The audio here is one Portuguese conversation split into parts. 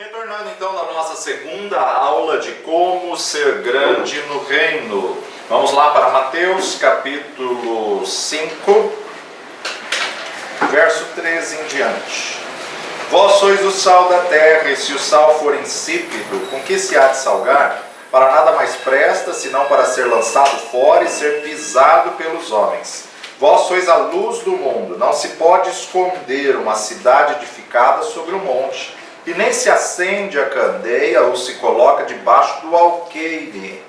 Retornando então na nossa segunda aula de como ser grande no reino. Vamos lá para Mateus capítulo 5, verso 13 em diante. Vós sois o sal da terra, e se o sal for insípido, com que se há de salgar? Para nada mais presta, senão para ser lançado fora e ser pisado pelos homens. Vós sois a luz do mundo. Não se pode esconder uma cidade edificada sobre um monte, e nem se acende a candeia ou se coloca debaixo do alqueire.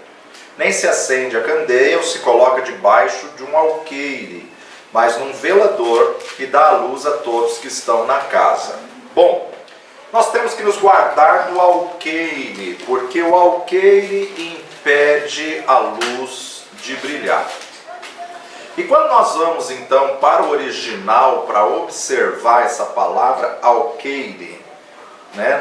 Nem se acende a candeia ou se coloca debaixo de um alqueire, mas num velador, e dá a luz a todos que estão na casa. Bom, nós temos que nos guardar do alqueire, porque o alqueire impede a luz de brilhar. E quando nós vamos então para o original, para observar essa palavra alqueire,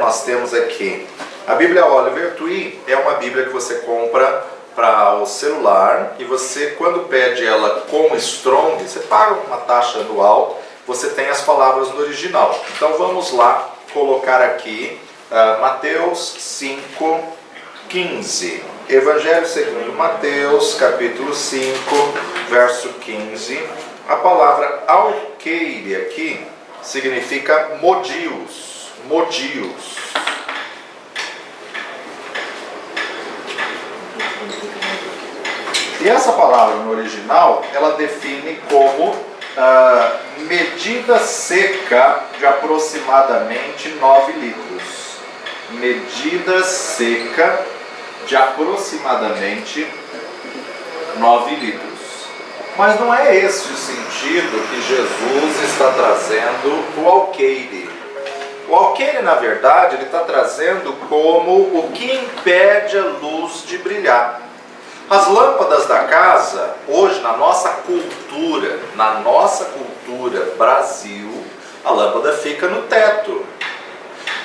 nós temos aqui a Bíblia Oliver Twist. É uma Bíblia que você compra para o celular, e você, quando pede ela com Strong, você paga uma taxa anual, você tem as palavras no original. Então vamos lá colocar aqui Mateus 5:15. Evangelho segundo Mateus, capítulo 5, verso 15. A palavra alqueire aqui significa modios. Modios. E essa palavra no original, ela define como medida seca de aproximadamente 9 litros. Medida seca de aproximadamente 9 litros. Mas não é esse o sentido que Jesus está trazendo o alqueire. O alqueire, na verdade, ele está trazendo como o que impede a luz de brilhar. As lâmpadas da casa, hoje na nossa cultura Brasil, a lâmpada fica no teto.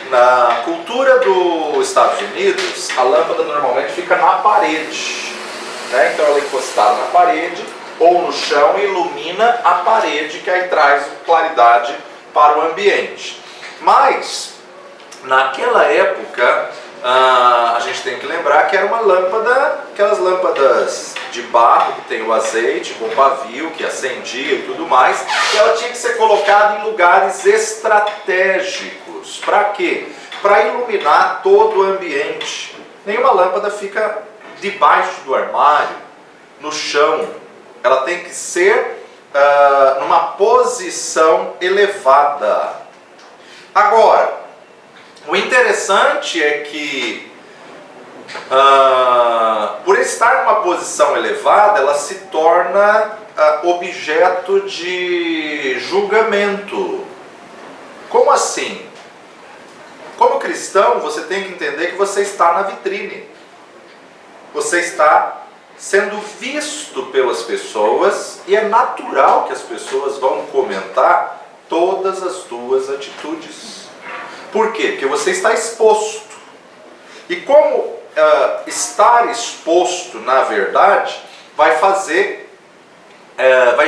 Na cultura dos Estados Unidos, a lâmpada normalmente fica na parede. Então ela é encostada na parede ou no chão e ilumina a parede, que aí traz claridade para o ambiente. Mas, naquela época, a gente tem que lembrar que era uma lâmpada, aquelas lâmpadas de barro que tem o azeite com pavio, que acendia e tudo mais, e ela tinha que ser colocada em lugares estratégicos. Para quê? Para iluminar todo o ambiente. Nenhuma lâmpada fica debaixo do armário, no chão. Ela tem que ser numa posição elevada. Agora, o interessante é que, por estar numa posição elevada, ela se torna objeto de julgamento. Como assim? Como cristão, você tem que entender que você está na vitrine. Você está sendo visto pelas pessoas, e é natural que as pessoas vão comentar todas as tuas atitudes. Por quê? Porque você está exposto. E como estar exposto, na verdade, vai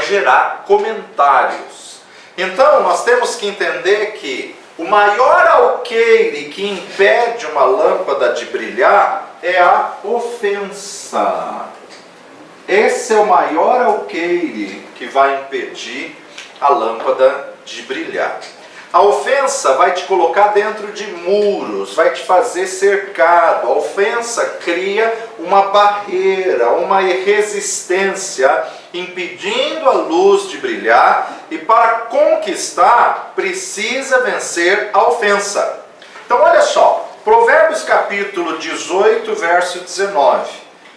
gerar comentários. Então, nós temos que entender que o maior alqueire que impede uma lâmpada de brilhar é a ofensa. Esse é o maior alqueire que vai impedir a lâmpada de brilhar. A ofensa vai te colocar dentro de muros, vai te fazer cercado. A ofensa cria uma barreira, uma resistência, impedindo a luz de brilhar, e para conquistar, precisa vencer a ofensa. Então olha só, Provérbios capítulo 18, verso 19.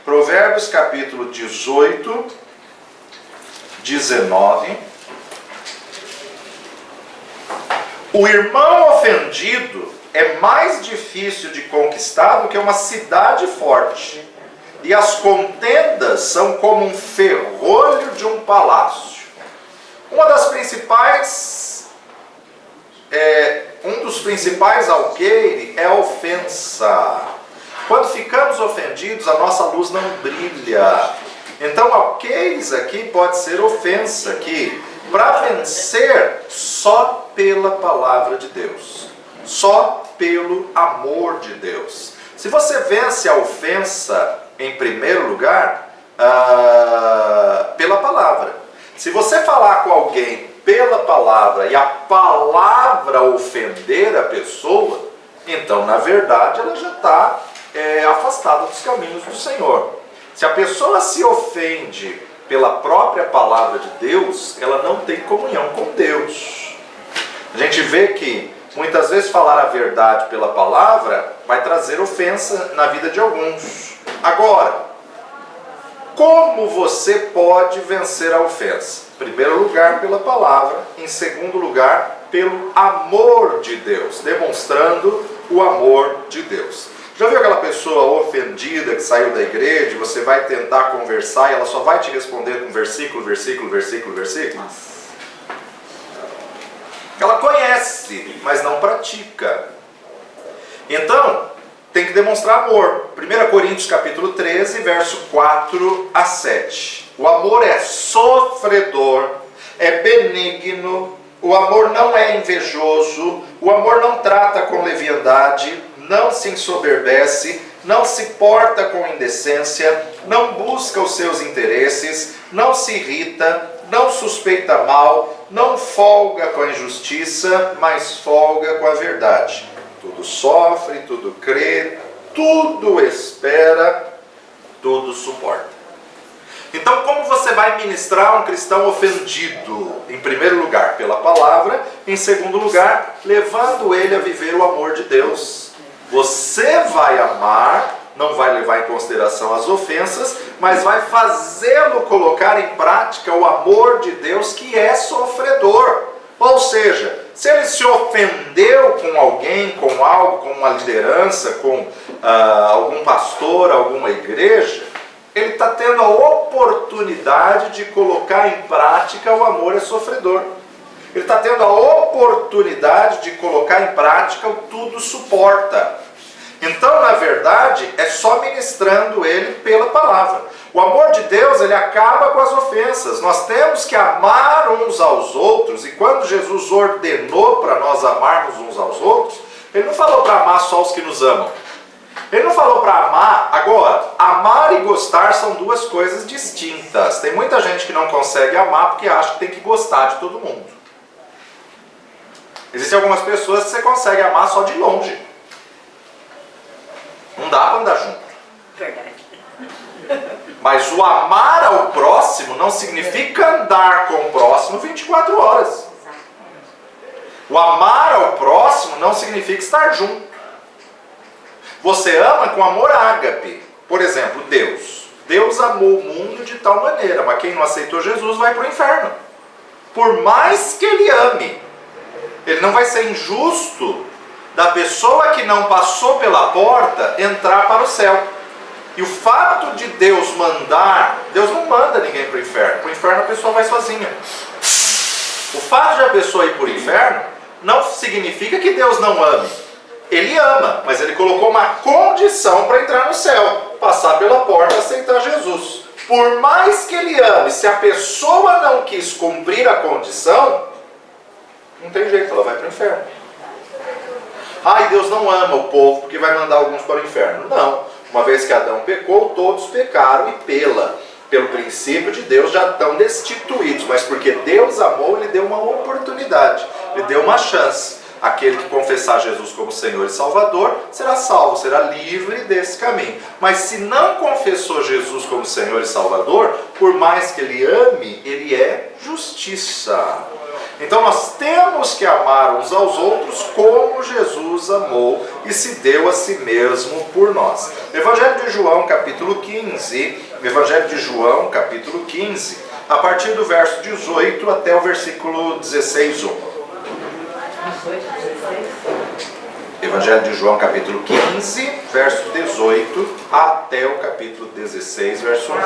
Provérbios capítulo 18, 19. O irmão ofendido é mais difícil de conquistar do que uma cidade forte, e as contendas são como um ferrolho de um palácio. Um dos principais alqueires é a ofensa. Quando ficamos ofendidos, a nossa luz não brilha. Então, alqueires aqui pode ser ofensa, que para vencer só pela palavra de Deus. só pelo amor de Deus. Se você vence a ofensa, em primeiro lugar, pela palavra. Se você falar com alguém pela palavra e a palavra ofender a pessoa, então, na verdade, ela já está afastada dos caminhos do Senhor. Se a pessoa se ofende pela própria palavra de Deus, ela não tem comunhão com Deus. A gente vê que muitas vezes falar a verdade pela palavra vai trazer ofensa na vida de alguns. Agora, como você pode vencer a ofensa? Em primeiro lugar, pela palavra. Em segundo lugar, pelo amor de Deus, demonstrando o amor de Deus. Já viu aquela pessoa ofendida que saiu da igreja, você vai tentar conversar e ela só vai te responder com versículo, versículo, versículo, versículo? Ela conhece, mas não pratica. Então, tem que demonstrar amor. 1 Coríntios capítulo 13, verso 4 a 7. O amor é sofredor, é benigno, o amor não é invejoso, o amor não trata com leviandade, não se ensoberbece, não se porta com indecência, não busca os seus interesses, não se irrita, não suspeita mal, não folga com a injustiça, mas folga com a verdade. Tudo sofre, tudo crê, tudo espera, tudo suporta. Então, como você vai ministrar um cristão ofendido? Em primeiro lugar, pela palavra. Em segundo lugar, levando ele a viver o amor de Deus. Você vai amar, não vai levar em consideração as ofensas, mas vai fazê-lo colocar em prática o amor de Deus, que é sofredor. Ou seja, se ele se ofendeu com alguém, com algo, com uma liderança, com algum pastor, alguma igreja, ele está tendo a oportunidade de colocar em prática o amor é sofredor. Ele está tendo a oportunidade de colocar em prática o tudo suporta. Então, na verdade, é só ministrando ele pela palavra. O amor de Deus, ele acaba com as ofensas. Nós temos que amar uns aos outros. E quando Jesus ordenou para nós amarmos uns aos outros, ele não falou para amar só os que nos amam. Ele não falou para amar. Agora, amar e gostar são duas coisas distintas. Tem muita gente que não consegue amar porque acha que tem que gostar de todo mundo. Existem algumas pessoas que você consegue amar só de longe. Não dá para andar junto. Verdade. Mas o amar ao próximo não significa andar com o próximo 24 horas. O amar ao próximo não significa estar junto. Você ama com amor ágape. Por exemplo, Deus. Deus amou o mundo de tal maneira, mas quem não aceitou Jesus vai para o inferno. Por mais que ele ame, ele não vai ser injusto da pessoa que não passou pela porta entrar para o céu. E o fato de Deus mandar, Deus não manda ninguém para o inferno. Para o inferno a pessoa vai sozinha. O fato de a pessoa ir para o inferno não significa que Deus não ame. Ele ama, mas ele colocou uma condição para entrar no céu. Passar pela porta e aceitar Jesus. Por mais que ele ame, se a pessoa não quis cumprir a condição, não tem jeito, ela vai para o inferno. Ai, Deus não ama o povo porque vai mandar alguns para o inferno. Não. Uma vez que Adão pecou, todos pecaram e pelo princípio de Deus já estão destituídos. Mas porque Deus amou, ele deu uma oportunidade, ele deu uma chance. Aquele que confessar Jesus como Senhor e Salvador será salvo, será livre desse caminho. Mas se não confessou Jesus como Senhor e Salvador, por mais que ele ame, ele é justiça. Então nós temos que amar uns aos outros como Jesus amou e se deu a si mesmo por nós. Evangelho de João, capítulo 15, Evangelho de João, capítulo 15, a partir do verso 18 até o versículo 16, 1. Evangelho de João, capítulo 15, verso 18 até o capítulo 16, verso 1.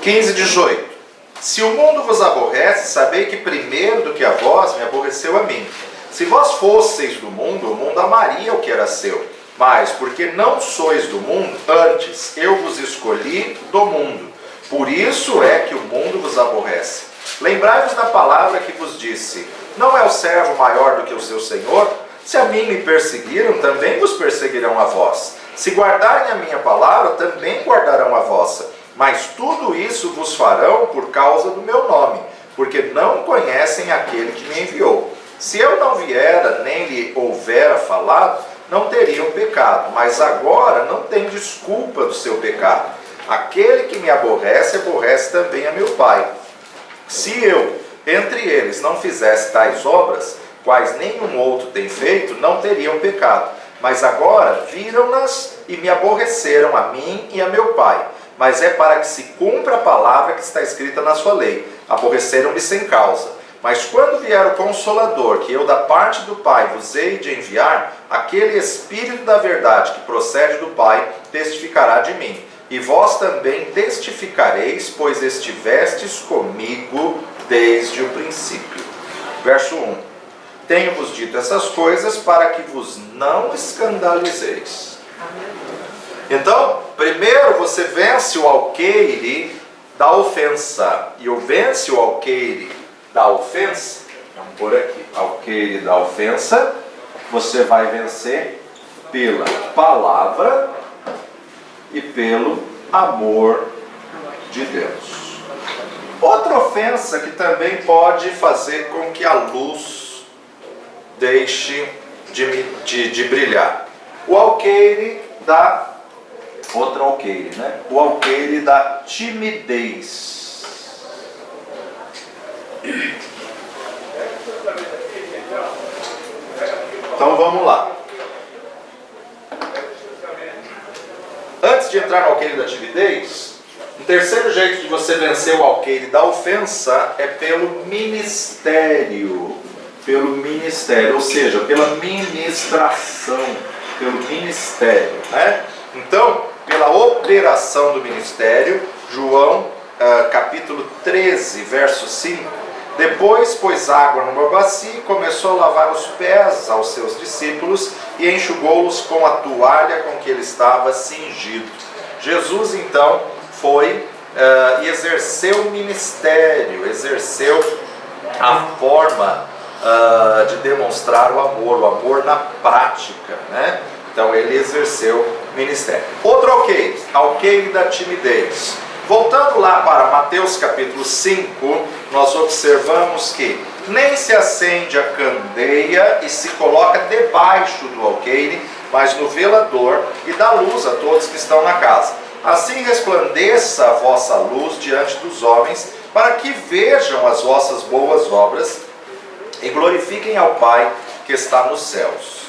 15, 18. Se o mundo vos aborrece, sabei que primeiro do que a vós me aborreceu a mim. Se vós fosseis do mundo, o mundo amaria o que era seu. Mas, porque não sois do mundo, antes eu vos escolhi do mundo. Por isso é que o mundo vos aborrece. Lembrai-vos da palavra que vos disse: Não é o servo maior do que o seu senhor? Se a mim me perseguiram, também vos perseguirão a vós. Se guardarem a minha palavra, também guardarão a vossa. Mas tudo isso vos farão por causa do meu nome, porque não conhecem aquele que me enviou. Se eu não viera, nem lhe houvera falado, não teriam pecado, mas agora não tem desculpa do seu pecado. Aquele que me aborrece, aborrece também a meu Pai. Se eu, entre eles, não fizesse tais obras, quais nenhum outro tem feito, não teriam pecado. Mas agora viram-nas e me aborreceram a mim e a meu Pai. Mas é para que se cumpra a palavra que está escrita na sua lei. Aborreceram-me sem causa. Mas quando vier o Consolador, que eu da parte do Pai vos hei de enviar, aquele Espírito da verdade que procede do Pai, testificará de mim. E vós também testificareis, pois estivestes comigo desde o princípio. Verso 1. Tenho-vos dito essas coisas para que vos não escandalizeis. Então, primeiro você vence o alqueire da ofensa. E o vence o alqueire da ofensa, vamos por aqui, alqueire da ofensa, você vai vencer pela palavra e pelo amor de Deus. Outra ofensa que também pode fazer com que a luz deixe de brilhar. O alqueire da... Outro alqueire, né? O alqueire da timidez. Então vamos lá. Antes de entrar no alqueire da timidez, o terceiro jeito de você vencer o alqueire da ofensa é pelo ministério. Pelo ministério, ou seja, pela ministração, pelo ministério, né? Então, pela operação do ministério, João capítulo 13, verso 5, depois pôs água numa bacia e começou a lavar os pés aos seus discípulos e enxugou-los com a toalha com que ele estava cingido. Jesus então foi e exerceu o ministério, exerceu a forma de demonstrar o amor na prática, né? Então ele exerceu o ministério. Outro alqueire da timidez. Voltando lá para Mateus capítulo 5, nós observamos que nem se acende a candeia e se coloca debaixo do alqueire, mas no velador, e dá luz a todos que estão na casa. Assim resplandeça a vossa luz diante dos homens, para que vejam as vossas boas obras e glorifiquem ao Pai que está nos céus.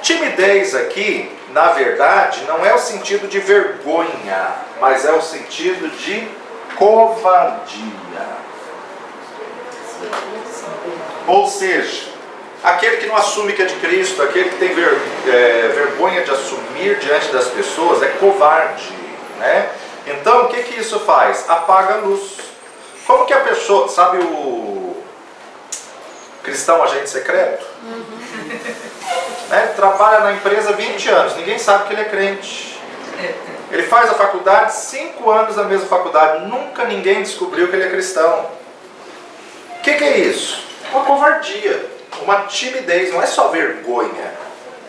Timidez aqui, na verdade, não é o sentido de vergonha, mas é o sentido de covardia. Ou seja, aquele que não assume que é de Cristo, aquele que tem vergonha de assumir diante das pessoas, é covarde, né? Então, o que isso faz? Apaga a luz. Como que a pessoa, sabe o cristão agente secreto? Né? Trabalha na empresa há 20 anos, ninguém sabe que ele é crente. Ele faz a faculdade, 5 anos na mesma faculdade, nunca ninguém descobriu que ele é cristão. O que é isso? Uma covardia, uma timidez, não é só vergonha,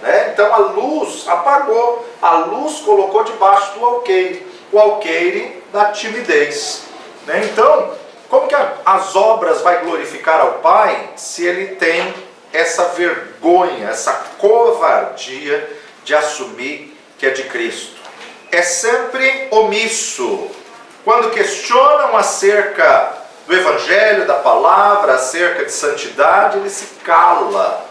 né? Então a luz apagou, a luz colocou debaixo do alqueire, o alqueire da timidez, né? Então, como que as obras vai glorificar ao Pai se ele tem essa vergonha, essa covardia de assumir que é de Cristo? É sempre omisso. Quando questionam acerca do Evangelho, da palavra, acerca de santidade, ele se cala.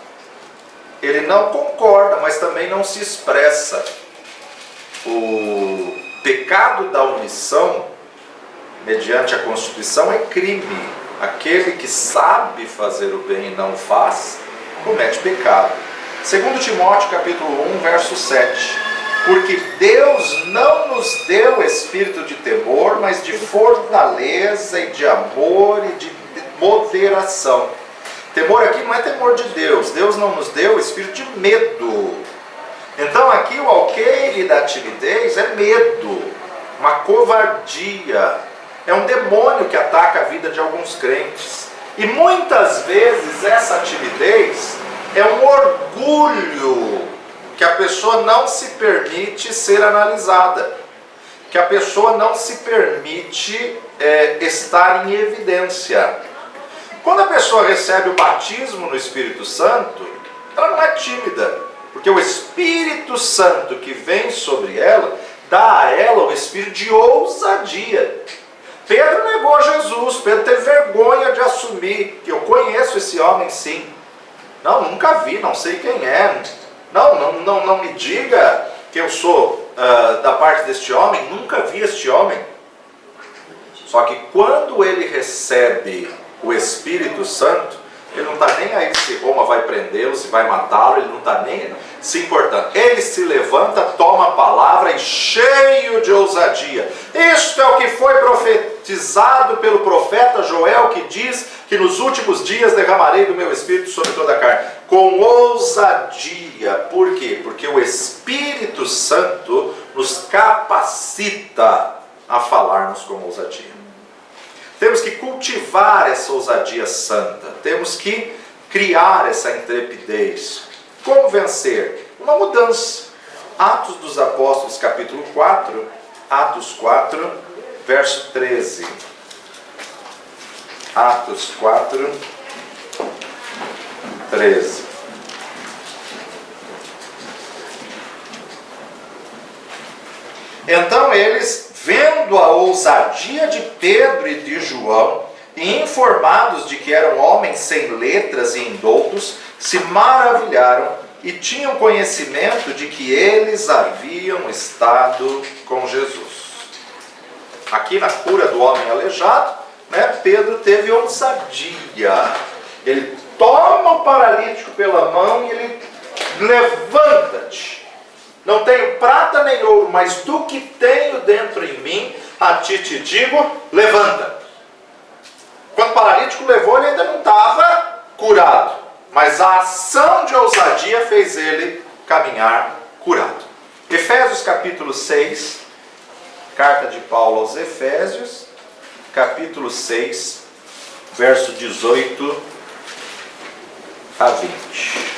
Ele não concorda, mas também não se expressa. O pecado da omissão, mediante a Constituição, é crime. Aquele que sabe fazer o bem e não faz, comete pecado. 2 Timóteo capítulo 1, verso 7. Porque Deus não nos deu espírito de temor, mas de fortaleza e de amor e de moderação. Temor aqui não é temor de Deus. Deus não nos deu espírito de medo. Então aqui o alqueire da timidez é medo, uma covardia. É um demônio que ataca a vida de alguns crentes. E muitas vezes essa timidez é um orgulho que a pessoa não se permite ser analisada, que a pessoa não se permite estar em evidência. Quando a pessoa recebe o batismo no Espírito Santo, ela não é tímida, porque o Espírito Santo que vem sobre ela, dá a ela o espírito de ousadia. Pedro negou Jesus, Pedro teve vergonha de assumir, que eu conheço esse homem sim. Não, nunca vi, não sei quem é. Não me diga que eu sou da parte deste homem, nunca vi este homem. Só que quando ele recebe o Espírito Santo, ele não está nem aí se Roma vai prendê-lo, se vai matá-lo, ele não está nem se importando. Ele se levanta, toma a palavra e cheio de ousadia. Isto é o que foi profetizado pelo profeta Joel, que diz que nos últimos dias derramarei do meu Espírito sobre toda a carne. Com ousadia. Por quê? Porque o Espírito Santo nos capacita a falarmos com ousadia. Temos que cultivar essa ousadia santa. Temos que criar essa intrepidez. Como vencer? Uma mudança. Atos dos Apóstolos, capítulo 4. Atos 4, verso 13. Atos 4, 13. Então eles, vendo a ousadia de Pedro e de João, e informados de que eram homens sem letras e indoutos, se maravilharam e tinham conhecimento de que eles haviam estado com Jesus. Aqui na cura do homem aleijado, Pedro teve ousadia. Ele toma o paralítico pela mão e ele levanta-te. Não tenho prata nem ouro, mas do que tenho dentro em mim, a ti te digo, levanta. Quando o paralítico levou, ele ainda não estava curado, mas a ação de ousadia fez ele caminhar curado. Efésios capítulo 6, carta de Paulo aos Efésios, capítulo 6, verso 18 a 20.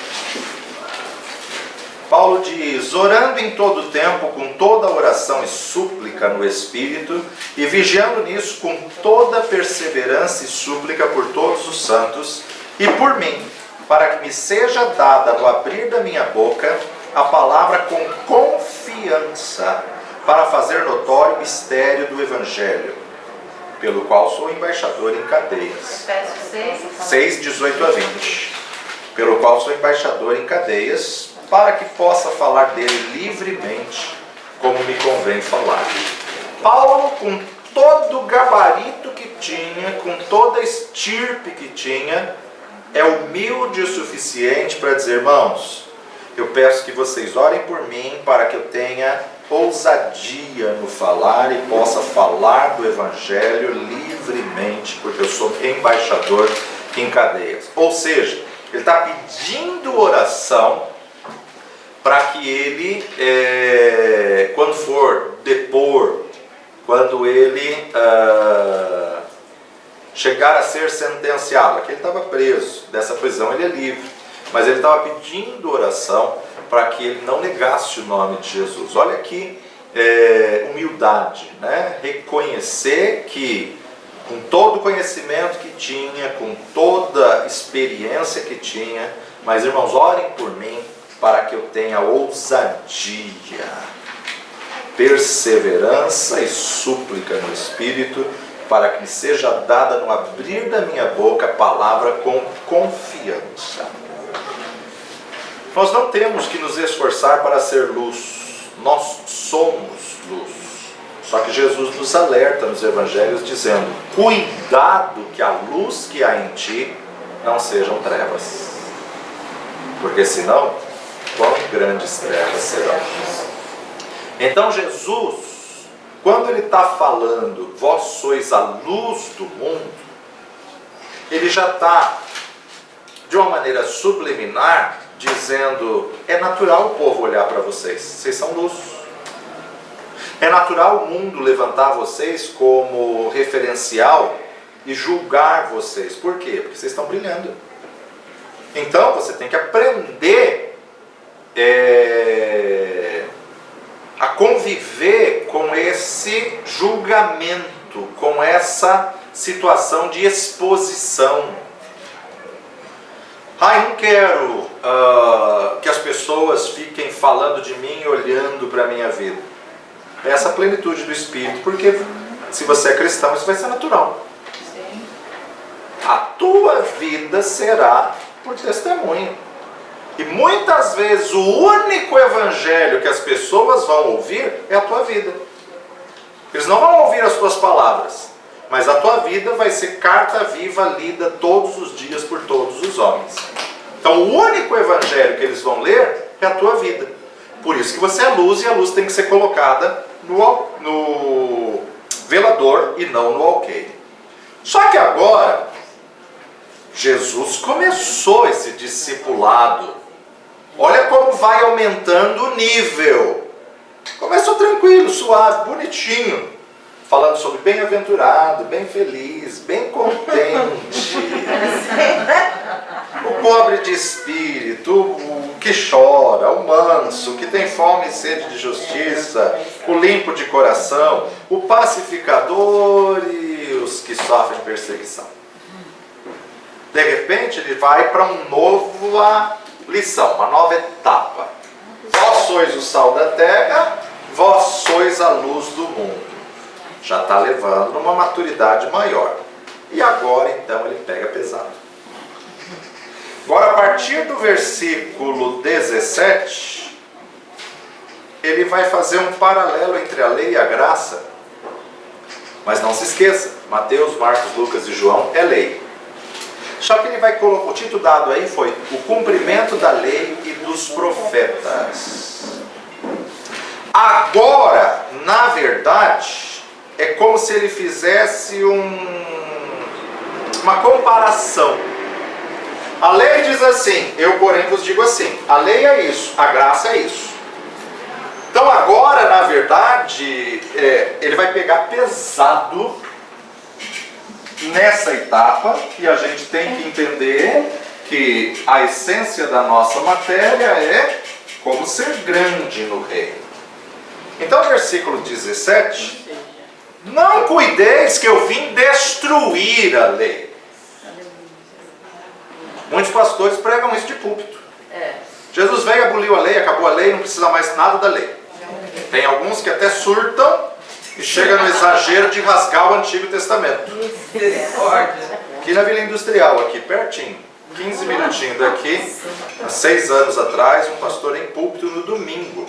Paulo diz: orando em todo tempo, com toda oração e súplica no Espírito, e vigiando nisso com toda perseverança e súplica por todos os santos, e por mim, para que me seja dada no abrir da minha boca a palavra com confiança, para fazer notório o mistério do Evangelho, pelo qual sou embaixador em cadeias. Efésios 6, 18 a 20. Pelo qual sou embaixador em cadeias, para que possa falar dele livremente, como me convém falar. Paulo, com todo o gabarito que tinha, com toda a estirpe que tinha, é humilde o suficiente para dizer: irmãos, eu peço que vocês orem por mim, para que eu tenha ousadia no falar e possa falar do Evangelho livremente, porque eu sou embaixador em cadeias. Ou seja, ele está pedindo oração para que ele, quando for depor, quando ele chegar a ser sentenciado, aqui ele estava preso, dessa prisão ele é livre, mas ele estava pedindo oração para que ele não negasse o nome de Jesus. Olha aqui, humildade, reconhecer que com todo o conhecimento que tinha, com toda a experiência que tinha, mas irmãos, orem por mim, para que eu tenha ousadia, perseverança e súplica no Espírito, para que me seja dada no abrir da minha boca a palavra com confiança. Nós não temos que nos esforçar para ser luz, nós somos luz. Só que Jesus nos alerta nos Evangelhos dizendo: cuidado que a luz que há em ti não sejam trevas, porque senão quão grandes trevas serão. Então Jesus, quando ele está falando, vós sois a luz do mundo, ele já está, de uma maneira subliminar, dizendo: é natural o povo olhar para vocês, vocês são luz. É natural o mundo levantar vocês como referencial e julgar vocês. Por quê? Porque vocês estão brilhando. Então você tem que aprender a conviver com esse julgamento, com essa situação de exposição. Eu não quero que as pessoas fiquem falando de mim, olhando para a minha vida. É essa plenitude do Espírito, porque se você é cristão, isso vai ser natural. Sim. A tua vida será por testemunho. E muitas vezes o único evangelho que as pessoas vão ouvir é a tua vida. Eles não vão ouvir as tuas palavras, mas a tua vida vai ser carta viva lida todos os dias por todos os homens. Então o único evangelho que eles vão ler é a tua vida. Por isso que você é luz, e a luz tem que ser colocada no velador e não no alqueire. Só que agora Jesus começou esse discipulado. Olha como vai aumentando o nível. Começou tranquilo, suave, bonitinho, falando sobre bem-aventurado, bem feliz, bem contente, o pobre de espírito, o que chora, o manso, o que tem fome e sede de justiça, o limpo de coração, o pacificador e os que sofrem perseguição. De repente ele vai para uma nova lição, uma nova etapa. Vós sois o sal da terra, vós sois a luz do mundo. Já está levando uma maturidade maior. E agora então ele pega pesado. Agora a partir do versículo 17, ele vai fazer um paralelo entre a lei e a graça. Mas não se esqueça, Mateus, Marcos, Lucas e João é lei. Só que ele vai colocar, o título dado aí foi o cumprimento da lei e dos profetas. Agora, na verdade, é como se ele fizesse uma comparação. A lei diz assim, eu porém vos digo assim, a lei é isso, a graça é isso. Então agora, na verdade, ele vai pegar pesado nessa etapa, e a gente tem que entender que a essência da nossa matéria é como ser grande no reino. Então, versículo 17, não cuideis que eu vim destruir a lei. Muitos pastores pregam isso de púlpito. Jesus veio, aboliu a lei, acabou a lei, não precisa mais nada da lei. Tem alguns que até surtam e chega no exagero de rasgar o Antigo Testamento. Aqui na Vila Industrial, aqui pertinho, 15 minutinhos daqui, há 6 anos atrás, um pastor em púlpito no domingo.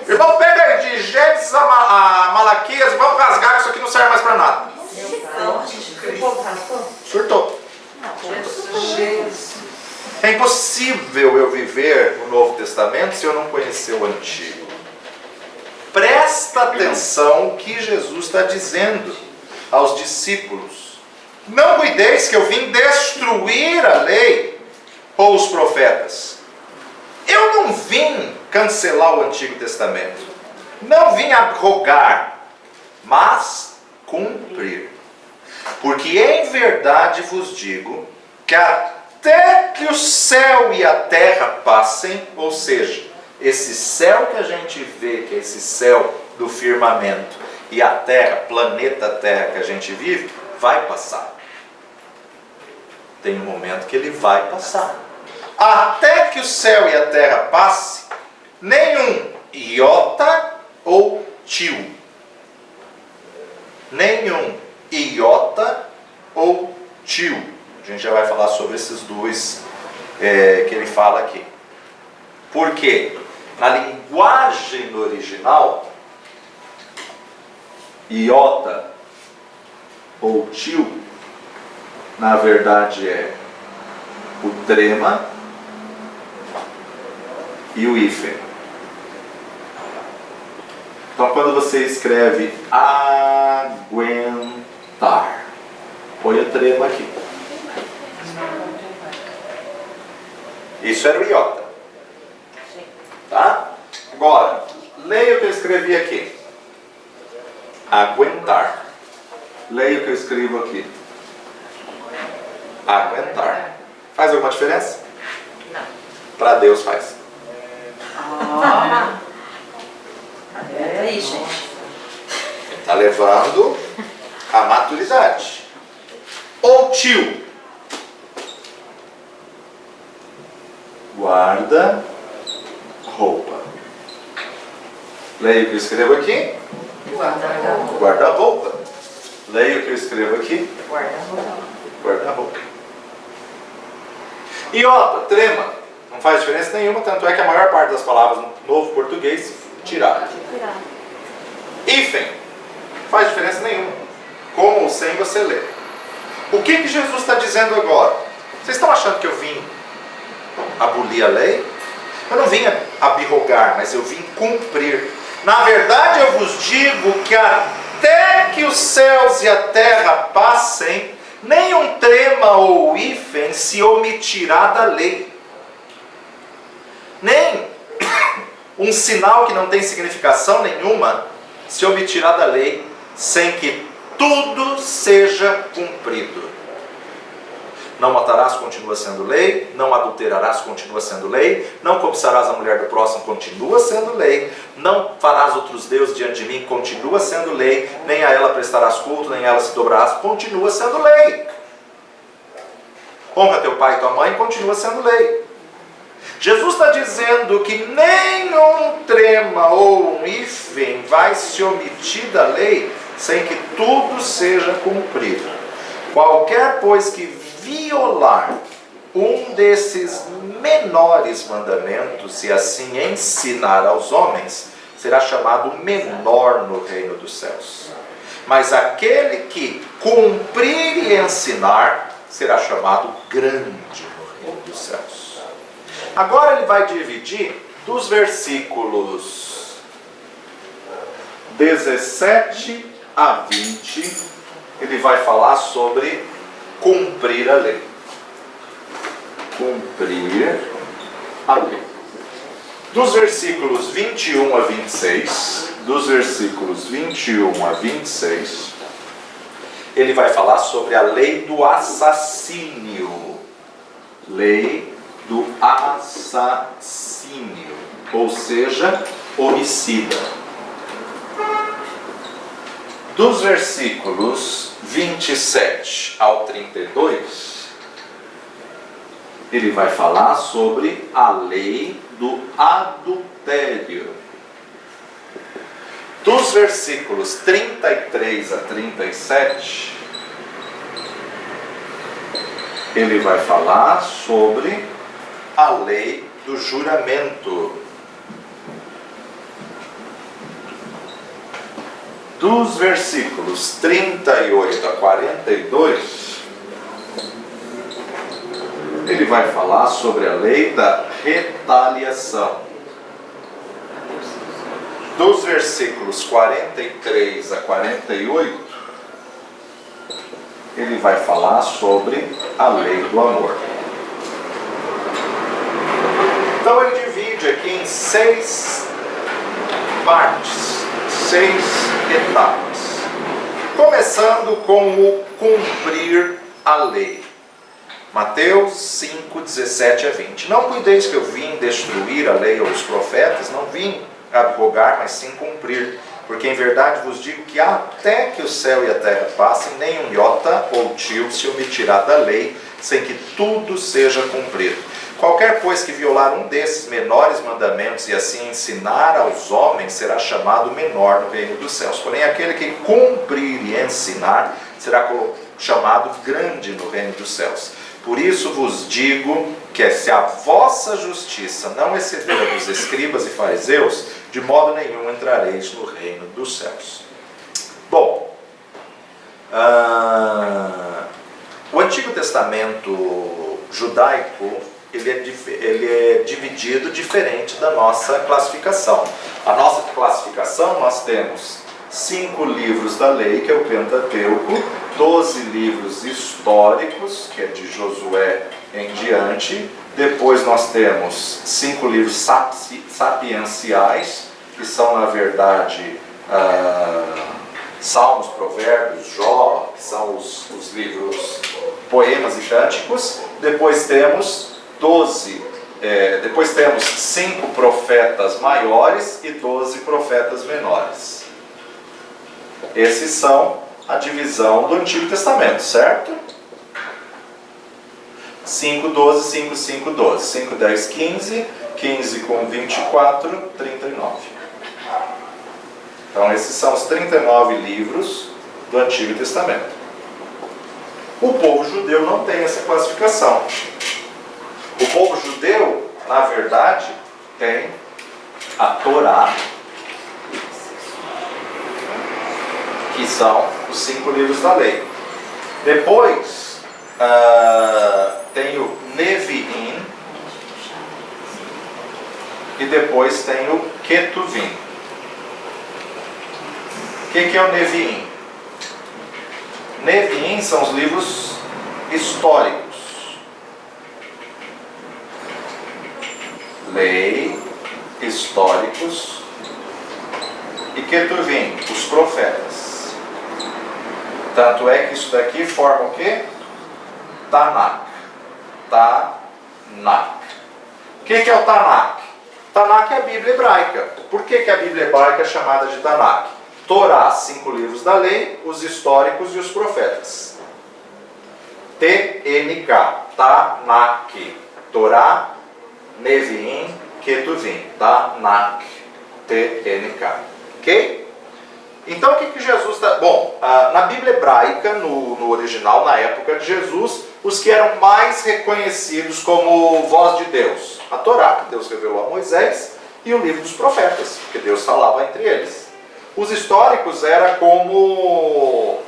Irmão, pega aí de Gênesis a Malaquias e vamos rasgar, que isso aqui não serve mais para nada. Surtou. É impossível eu viver o Novo Testamento se eu não conhecer o Antigo. Presta atenção o que Jesus está dizendo aos discípulos. Não cuideis que eu vim destruir a lei ou os profetas. Eu não vim cancelar o Antigo Testamento. Não vim abrogar, mas cumprir. Porque em verdade vos digo que até que o céu e a terra passem, ou seja, esse céu que a gente vê, que é esse céu do firmamento, e a terra, planeta Terra que a gente vive, vai passar. Tem um momento que ele vai passar. Até que o céu e a terra passe, nenhum iota ou tio. Nenhum iota ou tio. A gente já vai falar sobre esses dois que ele fala aqui. Por quê? Na linguagem original, iota ou tio, na verdade é o trema e o hífen. Então quando você escreve aguentar, põe o trema aqui. Isso era o iota. Tá? Agora, leia o que eu escrevi aqui. Aguentar. Leia o que eu escrevo aqui. aguentar. Faz alguma diferença? Não. Para Deus faz. É aí, gente. Está levando a maturidade. Ou tio. Guarda roupa. Leia o que eu escrevo aqui. Guarda-roupa. Guarda-roupa. Leia o que eu escrevo aqui. Guarda-roupa. Guarda-roupa. Iota, trema. Não faz diferença nenhuma, tanto é que a maior parte das palavras no novo português tiraram. Hífen. Faz diferença nenhuma. Com ou sem você lê. O que Jesus está dizendo agora? Vocês estão achando que eu vim abolir a lei? Eu não vim abrogar, mas eu vim cumprir. Na verdade, eu vos digo que até que os céus e a terra passem, nenhum trema ou hífen se omitirá da lei. Nem um sinal que não tem significação nenhuma se omitirá da lei, sem que tudo seja cumprido. Não matarás, continua sendo lei. Não adulterarás, continua sendo lei. Não cobiçarás a mulher do próximo, continua sendo lei. Não farás outros deuses diante de mim, continua sendo lei. Nem a ela prestarás culto, nem a ela se dobrarás, continua sendo lei. Honra teu pai e tua mãe, continua sendo lei. Jesus está dizendo que nenhum trema ou um hífen vai se omitir da lei sem que tudo seja cumprido. Qualquer, pois, que violar um desses menores mandamentos e assim ensinar aos homens, será chamado menor no reino dos céus. Mas aquele que cumprir e ensinar, será chamado grande no reino dos céus. Agora ele vai dividir dos versículos 17 a 20, ele vai falar sobre cumprir a lei. Cumprir a lei. Dos versículos 21 a 26, ele vai falar sobre a lei do assassínio. Lei do assassínio, ou seja, homicida. Dos versículos 27 ao 32, ele vai falar sobre a lei do adultério. Dos versículos 33 a 37, ele vai falar sobre a lei do juramento. Dos versículos 38 a 42, ele vai falar sobre a lei da retaliação. Dos versículos 43 a 48, ele vai falar sobre a lei do amor. Então ele divide aqui em 6 partes, 6 etapas. Começando com o cumprir a lei. Mateus 5, 17 a 20. Não cuideis que eu vim destruir a lei ou os profetas, não vim abrogar, mas sim cumprir. Porque em verdade vos digo que até que o céu e a terra passem, nenhum iota ou tio se omitirá da lei, sem que tudo seja cumprido. Qualquer, pois, que violar um desses menores mandamentos e assim ensinar aos homens, será chamado menor no reino dos céus. Porém, aquele que cumprir e ensinar, será chamado grande no reino dos céus. Por isso vos digo que se a vossa justiça não exceder a dos escribas e fariseus, de modo nenhum entrareis no reino dos céus. Bom, o Antigo Testamento judaico, ele é dividido diferente da nossa classificação. A nossa classificação, nós temos 5 livros da lei, que é o Pentateuco, 12 livros históricos, que é de Josué em diante. Depois nós temos 5 livros sapienciais, que são, na verdade, Salmos, Provérbios, Jó, que são os livros Poemas e Cânticos. Depois temos 5 profetas maiores e 12 profetas menores. Esses são a divisão do Antigo Testamento, certo? 5, 12, 5, 5, 12. 5, 10, 15. 15 com 24, 39. Então esses são os 39 livros do Antigo Testamento. O povo judeu não tem essa classificação. O povo judeu, na verdade, tem a Torá, que são os 5 livros da lei. Depois, tem o Neviim, e depois tem o Ketuvim. O que é o Neviim? Neviim são os livros históricos. Lei, históricos. E Ketuvim, os profetas. Tanto é que isso daqui forma o quê? Tanakh. Tanakh. O que é o Tanakh? Tanakh é a Bíblia hebraica. Por que a Bíblia hebraica é chamada de Tanakh? Torá, 5 livros da lei, os históricos e os profetas. TNK, Tanakh. Torá, Neviim, Ketuvim. Tanakh, TNK. Ok? Então o que Jesus está... Bom, na Bíblia hebraica, no original, na época de Jesus, os que eram mais reconhecidos como voz de Deus. A Torá, que Deus revelou a Moisés, e o livro dos profetas, que Deus falava entre eles. Os históricos era como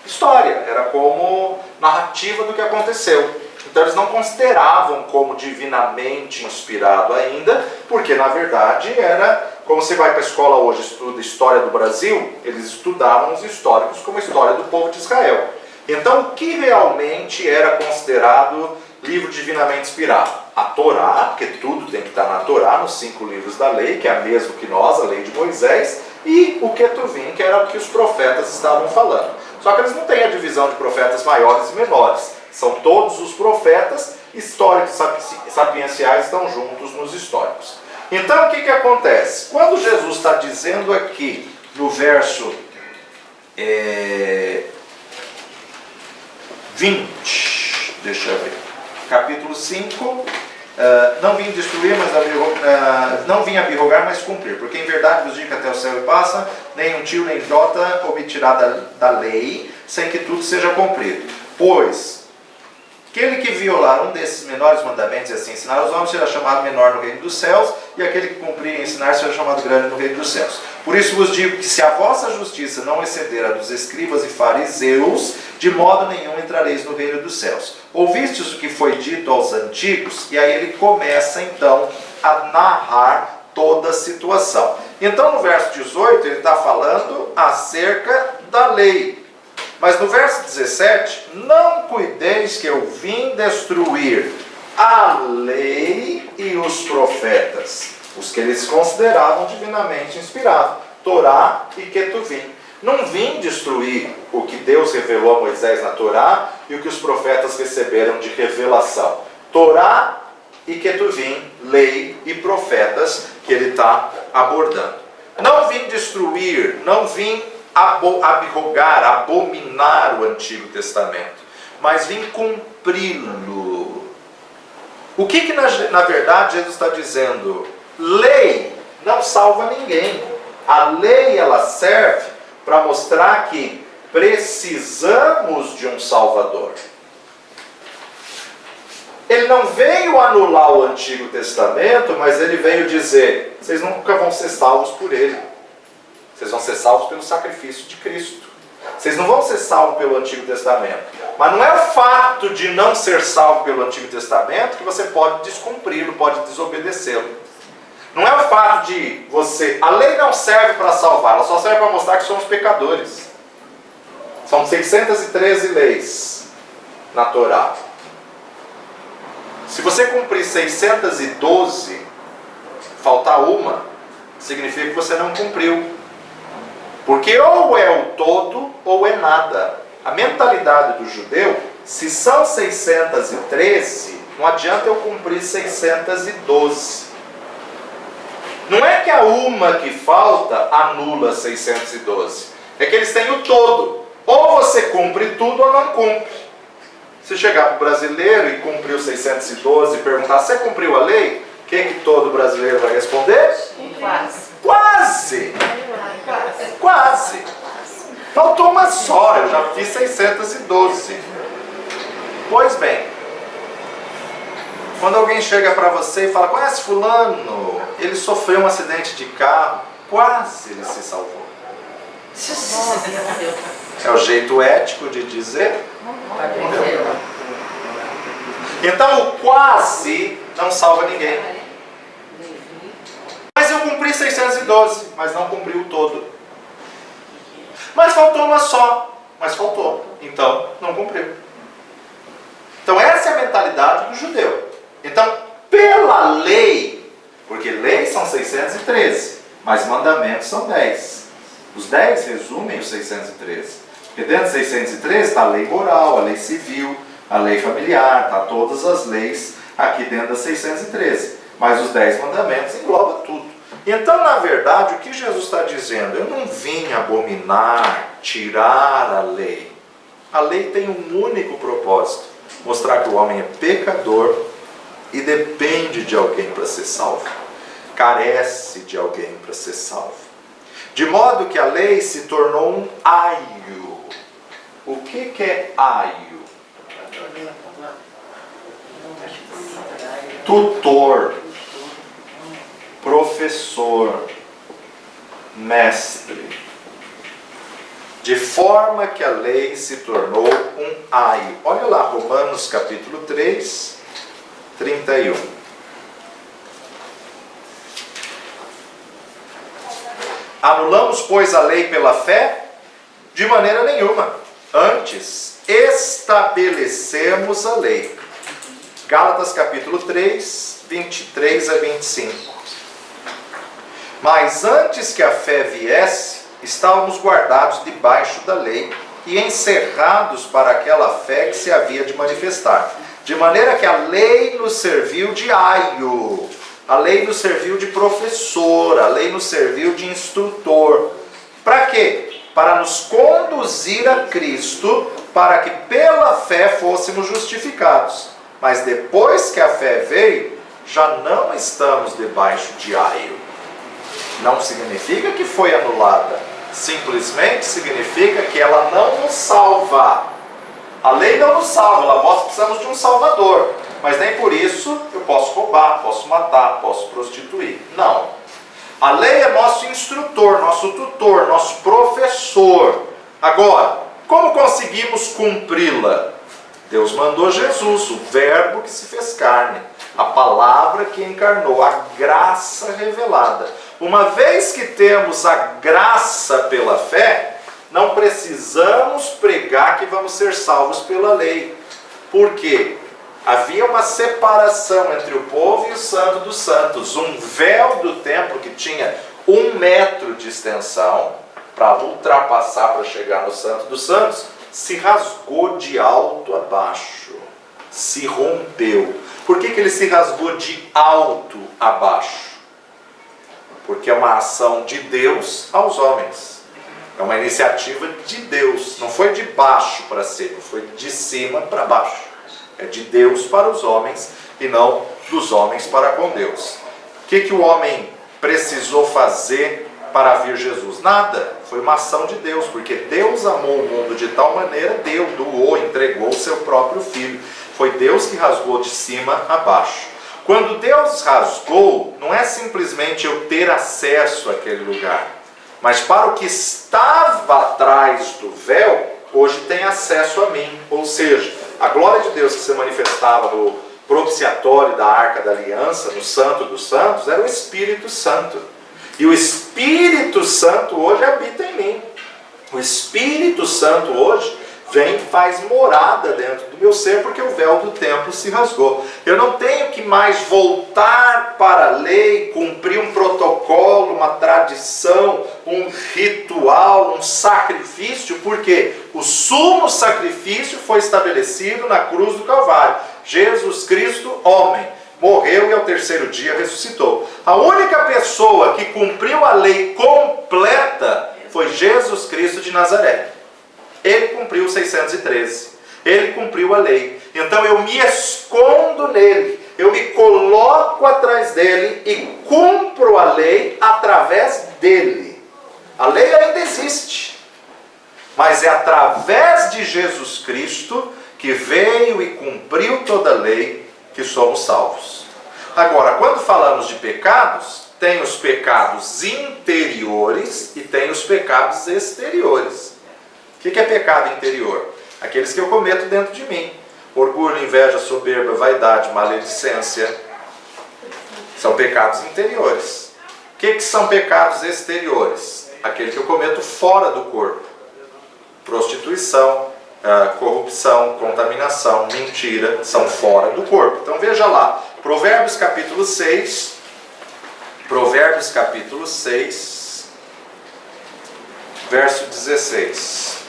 história, era como narrativa do que aconteceu. Então eles não consideravam como divinamente inspirado ainda, porque na verdade era, como você vai para a escola hoje e estuda história do Brasil, eles estudavam os históricos como a história do povo de Israel. Então o que realmente era considerado livro divinamente inspirado? A Torá, porque tudo tem que estar na Torá, nos 5 livros da lei, que é a mesma que nós, a lei de Moisés, e o Ketuvim, que era o que os profetas estavam falando. Só que eles não têm a divisão de profetas maiores e menores. São todos os profetas históricos sapienciais, estão juntos nos históricos. Então o que acontece? Quando Jesus está dizendo aqui no verso 20, deixa eu ver, capítulo 5, não vim destruir, mas não vim abirrogar, mas cumprir, porque em verdade vos digo que até o céu passa, nem um tio nem jota obtirá da lei, sem que tudo seja cumprido. Pois aquele que violar um desses menores mandamentos e assim ensinar aos homens será chamado menor no reino dos céus, e aquele que cumprir e ensinar será chamado grande no reino dos céus. Por isso vos digo que se a vossa justiça não exceder a dos escribas e fariseus, de modo nenhum entrareis no reino dos céus. Ouvistes o que foi dito aos antigos? E aí ele começa então a narrar toda a situação. Então no verso 18 ele está falando acerca da lei. Mas no verso 17, não cuideis que eu vim destruir a lei e os profetas, os que eles consideravam divinamente inspirados, Torá e Ketuvim. Não vim destruir o que Deus revelou a Moisés na Torá e o que os profetas receberam de revelação. Torá e Ketuvim, lei e profetas, que ele está abordando. Não vim destruir, não vim abrogar, abominar o Antigo Testamento, mas vim cumpri-lo. O que na verdade Jesus está dizendo? Lei não salva ninguém. A lei ela serve para mostrar que precisamos de um Salvador. Ele não veio anular o Antigo Testamento, mas ele veio dizer: vocês nunca vão ser salvos por ele. Vocês vão ser salvos pelo sacrifício de Cristo. Vocês não vão ser salvos pelo Antigo Testamento. Mas não é o fato de não ser salvo pelo Antigo Testamento que você pode descumpri-lo, pode desobedecê-lo. Não é o fato de você... A lei não serve para salvar, ela só serve para mostrar que somos pecadores. São 613 leis na Torá. Se você cumprir 612, faltar uma, significa que você não cumpriu. Porque ou é o todo ou é nada. a mentalidade do judeu, se são 613, não adianta eu cumprir 612. Não é que a uma que falta anula 612. É que eles têm o todo. Ou você cumpre tudo ou não cumpre. Se chegar para o brasileiro e cumprir o 612 e perguntar, você cumpriu a lei? O que todo brasileiro vai responder? Quase. Quase! Quase! Faltou uma só, eu já fiz 612. Pois bem, quando alguém chega para você e fala, conhece fulano? Ele sofreu um acidente de carro, quase ele se salvou. É o jeito ético de dizer. Então o quase não salva ninguém. Mas eu cumpri 612, mas não cumpri o todo. Mas faltou uma só, mas faltou, então não cumpriu. Então essa é a mentalidade do judeu. Então, pela lei, porque leis são 613, mas mandamentos são 10. Os 10 resumem os 613. Porque dentro de 613 está a lei moral, a lei civil, a lei familiar, está todas as leis aqui dentro das 613. Mas os 10 mandamentos englobam tudo. Então, na verdade, o que Jesus está dizendo? Eu não vim abominar, tirar a lei. A lei tem um único propósito: mostrar que o homem é pecador e depende de alguém para ser salvo. Carece de alguém para ser salvo. De modo que a lei se tornou um aio. O que é aio? Tutor, professor, mestre. De forma que a lei se tornou um aio. Olha lá, Romanos capítulo 3, 31. Anulamos, pois, a lei pela fé? De maneira nenhuma. Antes, estabelecemos a lei. Gálatas capítulo 3, 23 a 25. Mas antes que a fé viesse, estávamos guardados debaixo da lei e encerrados para aquela fé que se havia de manifestar. De maneira que a lei nos serviu de aio, a lei nos serviu de professor, a lei nos serviu de instrutor. Para quê? Para nos conduzir a Cristo, para que pela fé fôssemos justificados. Mas depois que a fé veio, já não estamos debaixo de aio. Não significa que foi anulada. Simplesmente significa que ela não nos salva. A lei não nos salva, nós precisamos de um salvador. Mas nem por isso eu posso roubar, posso matar, posso prostituir. Não. A lei é nosso instrutor, nosso tutor, nosso professor. Agora, como conseguimos cumpri-la? Deus mandou Jesus, o verbo que se fez carne, a palavra que encarnou, a graça revelada. Uma vez que temos a graça pela fé, não precisamos pregar que vamos ser salvos pela lei. Por quê? Havia uma separação entre o povo e o santo dos santos. Um véu do templo que tinha 1 metro de extensão, para ultrapassar, para chegar no santo dos santos, se rasgou de alto a baixo. Se rompeu. Por que ele se rasgou de alto a baixo? Porque é uma ação de Deus aos homens. É uma iniciativa de Deus. Não foi de baixo para cima, foi de cima para baixo. É de Deus para os homens e não dos homens para com Deus. O que o homem precisou fazer para vir Jesus? Nada. Foi uma ação de Deus, porque Deus amou o mundo de tal maneira, deu, doou, entregou o seu próprio Filho. Foi Deus que rasgou de cima a baixo. Quando Deus rasgou, não é simplesmente eu ter acesso àquele lugar, mas para o que estava atrás do véu, hoje tem acesso a mim. Ou seja, a glória de Deus que se manifestava no propiciatório da Arca da Aliança, no Santo dos Santos, era o Espírito Santo. E o Espírito Santo hoje habita em mim. O Espírito Santo hoje vem e faz morada dentro do meu ser, porque o véu do templo se rasgou. Eu não tenho que mais voltar para a lei, cumprir um protocolo, uma tradição, um ritual, um sacrifício, porque o sumo sacrifício foi estabelecido na cruz do Calvário. Jesus Cristo, homem, morreu e ao terceiro dia ressuscitou. A única pessoa que cumpriu a lei completa foi Jesus Cristo de Nazaré. Ele cumpriu 613. Ele cumpriu a lei. Então eu me escondo nele. Eu me coloco atrás dele e cumpro a lei através dele. A lei ainda existe. Mas é através de Jesus Cristo que veio e cumpriu toda a lei que somos salvos. Agora, quando falamos de pecados, tem os pecados interiores e tem os pecados exteriores. O que é pecado interior? Aqueles que eu cometo dentro de mim. Orgulho, inveja, soberba, vaidade, maledicência. São pecados interiores. O que são pecados exteriores? Aquele que eu cometo fora do corpo. Prostituição, corrupção, contaminação, mentira, são fora do corpo. Então veja lá, Provérbios capítulo 6, verso 16.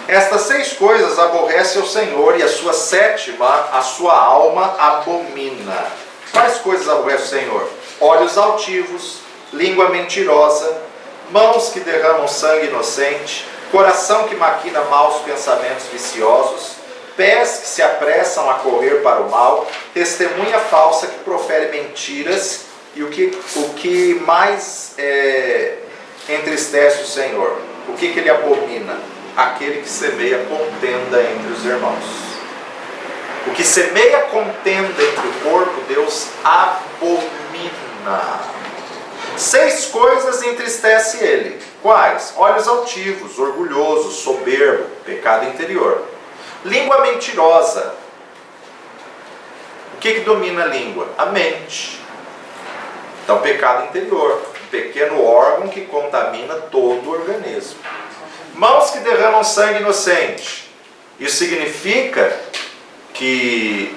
Estas 6 coisas aborrece o Senhor, e a sua 7ª, a sua alma abomina. Quais coisas aborrece o Senhor? Olhos altivos, língua mentirosa, mãos que derramam sangue inocente, coração que maquina maus pensamentos viciosos, pés que se apressam a correr para o mal, testemunha falsa que profere mentiras, e o que mais entristece o Senhor? O que ele abomina? Aquele que semeia contenda entre os irmãos. O que semeia contenda entre o corpo, Deus abomina. 6 coisas entristece ele. Quais? Olhos altivos, orgulhoso, soberbo, pecado interior. Língua mentirosa. O que domina a língua? A mente. Então, pecado interior, um pequeno órgão que contamina todo o organismo. Mãos que derramam sangue inocente. Isso significa que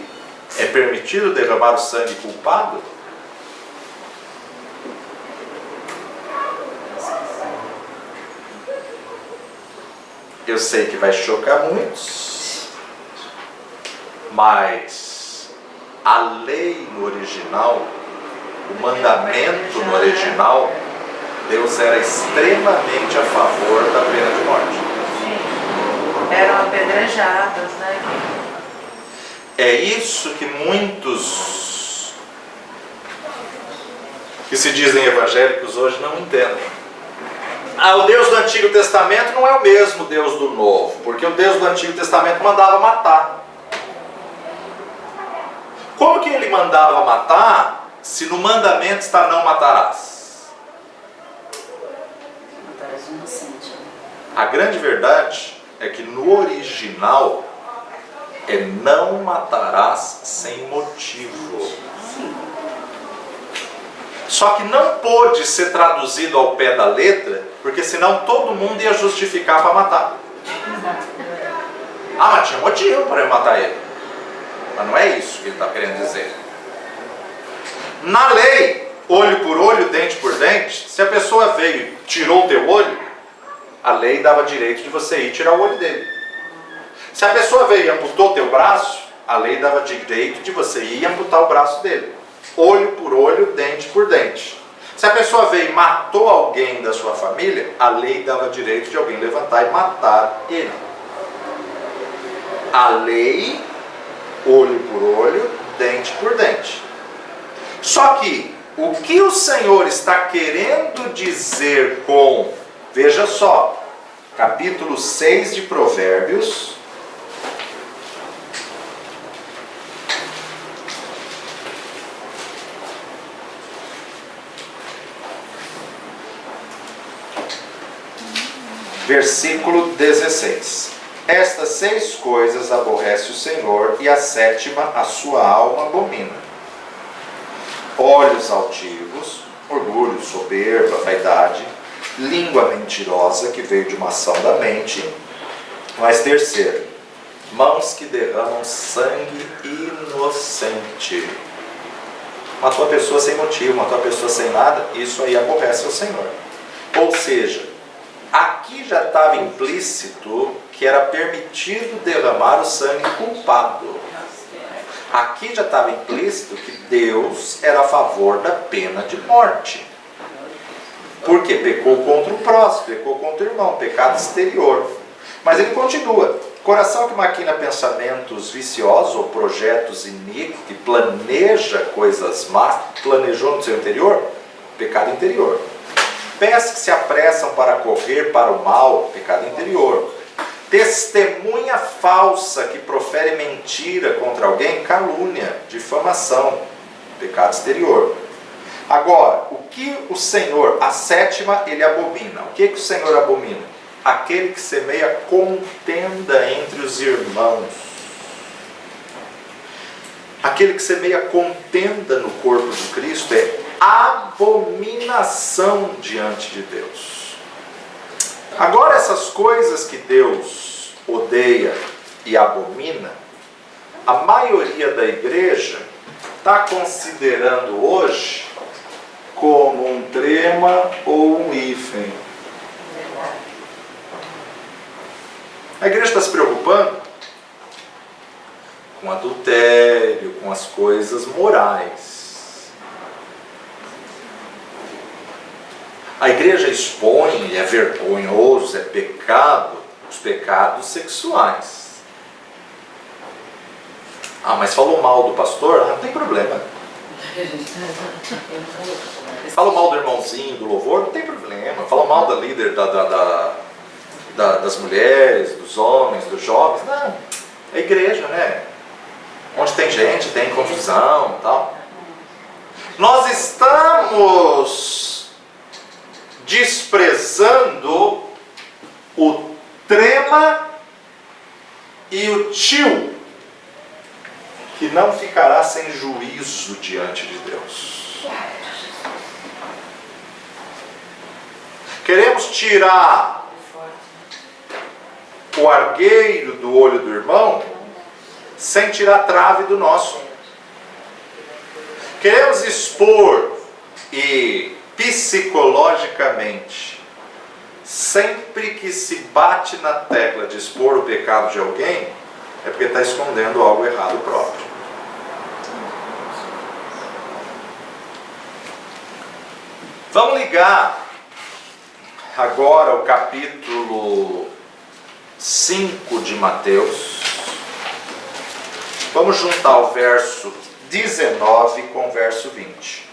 é permitido derramar o sangue culpado? Eu sei que vai chocar muitos, mas a lei no original, o mandamento no original, Deus era extremamente a favor da pena de morte. Sim. Eram apedrejadas, né? É isso que muitos que se dizem evangélicos hoje não entendem. O Deus do Antigo Testamento não é o mesmo Deus do Novo, porque o Deus do Antigo Testamento mandava matar. Como que ele mandava matar, se no mandamento está não matarás? A grande verdade é que no original é não matarás sem motivo. Só que não pôde ser traduzido ao pé da letra, porque senão todo mundo ia justificar para matar. Mas tinha motivo para eu matar ele. Mas não é isso que ele está querendo dizer. Na lei, olho por olho, dente por dente, se a pessoa veio e tirou o teu olho, a lei dava direito de você ir tirar o olho dele. Se a pessoa veio e amputou o teu braço, a lei dava direito de você ir e amputar o braço dele. Olho por olho, dente por dente. Se a pessoa veio e matou alguém da sua família, a lei dava direito de alguém levantar e matar ele. A lei, olho por olho, dente por dente. Só que, o que o Senhor está querendo dizer com, veja só, capítulo 6 de Provérbios, versículo 16. Estas 6 coisas aborrece o Senhor, e a 7ª a sua alma abomina: olhos altivos, orgulho, soberba, vaidade, língua mentirosa que veio de uma ação da mente. Mas terceiro, mãos que derramam sangue inocente. Matou a pessoa sem motivo, matou a pessoa sem nada, isso aí aborrece o Senhor. Ou seja, aqui já estava implícito que era permitido derramar o sangue culpado. Aqui já estava implícito que Deus era a favor da pena de morte. Porque pecou contra o próximo, pecou contra o irmão, pecado exterior. Mas ele continua: coração que maquina pensamentos viciosos ou projetos iníquos, que planeja coisas más, planejou no seu interior, pecado interior. Pés que se apressam para correr para o mal, pecado interior. Testemunha falsa que profere mentira contra alguém, calúnia, difamação, pecado exterior. Agora, o que o Senhor, a sétima, ele abomina. O que o Senhor abomina? Aquele que semeia contenda entre os irmãos. Aquele que semeia contenda no corpo de Cristo é abominação diante de Deus. Agora, essas coisas que Deus odeia e abomina, a maioria da igreja está considerando hoje como um trema ou um hífen. A igreja está se preocupando com adultério, com as coisas morais. A igreja expõe, é vergonhoso, é pecado, os pecados sexuais. Ah, mas falou mal do pastor? Ah, não tem problema. Falou mal do irmãozinho do louvor? Não tem problema. Falou mal da líder das mulheres, dos homens, dos jovens? Não. É igreja, né? Onde tem gente, tem confusão e tal. Nós estamos desprezando o trema e o tio, que não ficará sem juízo diante de Deus. Queremos tirar o argueiro do olho do irmão sem tirar a trave do nosso. Queremos expor e psicologicamente, sempre que se bate na tecla de expor o pecado de alguém, é porque está escondendo algo errado próprio. Vamos ligar agora o capítulo 5 de Mateus. Vamos juntar o verso 19 com o verso 20.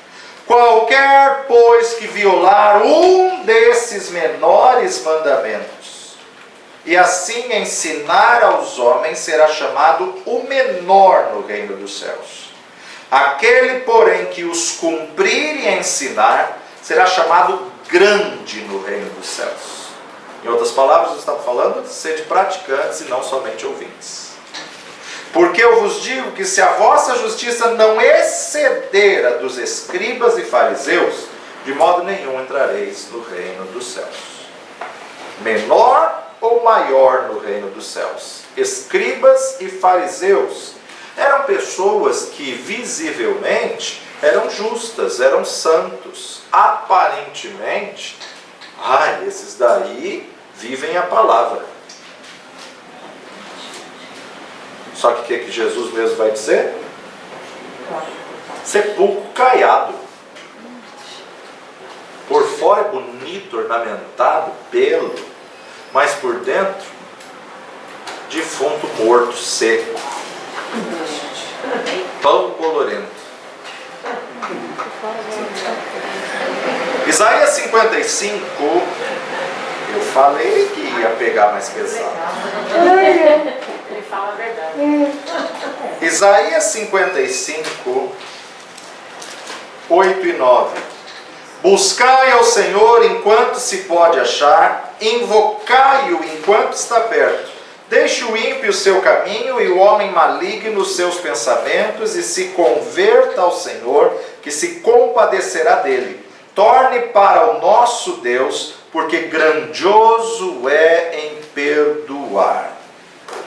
Qualquer, pois, que violar um desses menores mandamentos, e assim ensinar aos homens, será chamado o menor no reino dos céus. Aquele, porém, que os cumprir e ensinar, será chamado grande no reino dos céus. Em outras palavras, estamos falando, sede praticantes e não somente ouvintes. Porque eu vos digo que se a vossa justiça não exceder a dos escribas e fariseus, de modo nenhum entrareis no reino dos céus. Menor ou maior no reino dos céus? Escribas e fariseus eram pessoas que visivelmente eram justas, eram santos. Aparentemente, esses daí vivem a palavra. Só que o que Jesus mesmo vai dizer? Sepulcro caiado. Por fora é bonito, ornamentado, belo, mas por dentro, defunto morto, seco. Pão bolorento. Isaías 55, eu falei que ia pegar mais pesado. Ele fala a verdade. Isaías 55, 8 e 9. Buscai ao Senhor enquanto se pode achar, invocai-o enquanto está perto. Deixe o ímpio o seu caminho e o homem maligno os seus pensamentos, e se converta ao Senhor, que se compadecerá dele. torne para o nosso Deus, porque grandioso é em perdoar.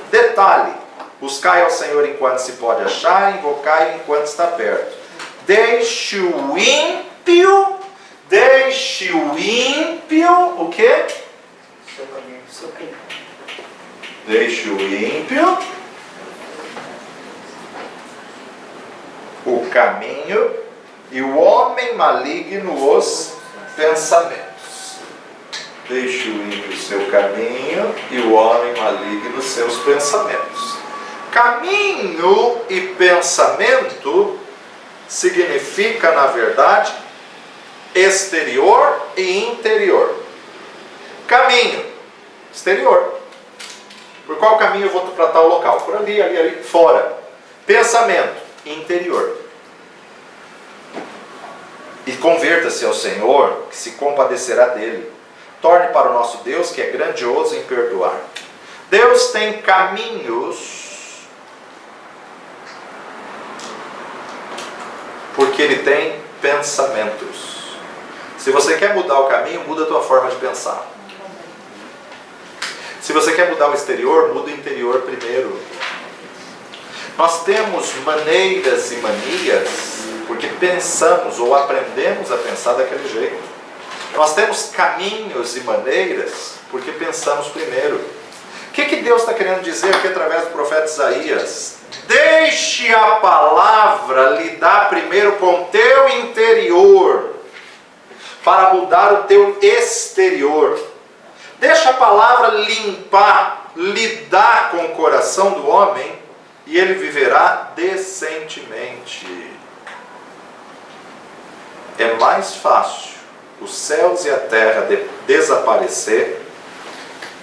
Detalhe: buscai ao Senhor enquanto se pode achar, invocai enquanto está perto. Deixe o ímpio, o quê? Deixe o ímpio o caminho e o homem maligno os pensamentos. Deixe o ímpio o seu caminho e o homem maligno os seus pensamentos. Caminho e pensamento significa, na verdade, exterior e interior. Caminho, exterior. Por qual caminho eu vou para tal local? Por ali, ali, fora. Pensamento, interior. E converta-se ao Senhor, que se compadecerá dele. Torne para o nosso Deus, que é grandioso em perdoar. Deus tem caminhos, porque Ele tem pensamentos. Se você quer mudar o caminho, muda a tua forma de pensar. Se você quer mudar o exterior, muda o interior primeiro. Nós temos maneiras e manias porque pensamos ou aprendemos a pensar daquele jeito. Nós temos caminhos e maneiras porque pensamos primeiro. O que Deus está querendo dizer aqui através do profeta Isaías? Deixe a palavra lidar primeiro com o teu interior para mudar o teu exterior. Deixa a palavra limpar, lidar com o coração do homem e ele viverá decentemente. É mais fácil os céus e a terra desaparecer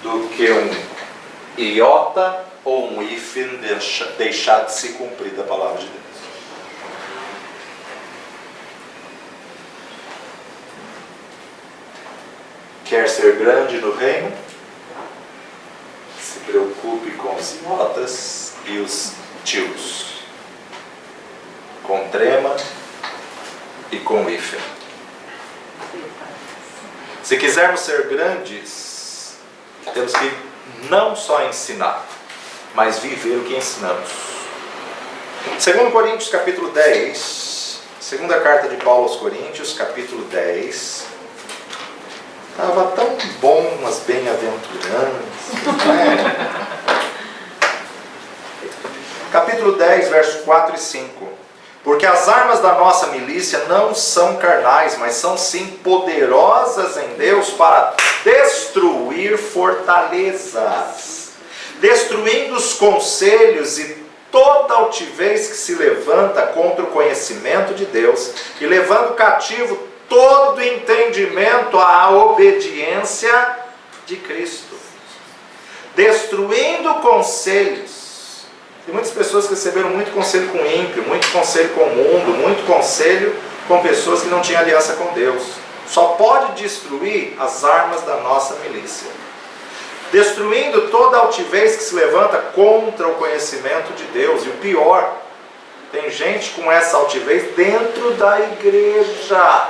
do que um iota ou um hífen deixar de se cumprir da palavra de Deus. Quer ser grande no reino? Se preocupe com os iotas e os tios, com trema e com hífen. Se quisermos ser grandes, temos que não só ensinar, mas viver o que ensinamos. 2 Coríntios capítulo 10, segunda carta de Paulo aos Coríntios, capítulo 10. Estava tão bom as bem-aventuranças, né? Capítulo 10, versos 4 e 5. Porque as armas da nossa milícia não são carnais, mas são sim poderosas em Deus para destruir fortalezas, destruindo os conselhos e toda altivez que se levanta contra o conhecimento de Deus, e levando cativo todo entendimento à obediência de Cristo. Destruindo conselhos. Tem muitas pessoas que receberam muito conselho com ímpio, muito conselho com o mundo, muito conselho com pessoas que não tinham aliança com Deus. Só pode destruir as armas da nossa milícia. Destruindo toda altivez que se levanta contra o conhecimento de Deus. E o pior, tem gente com essa altivez dentro da igreja,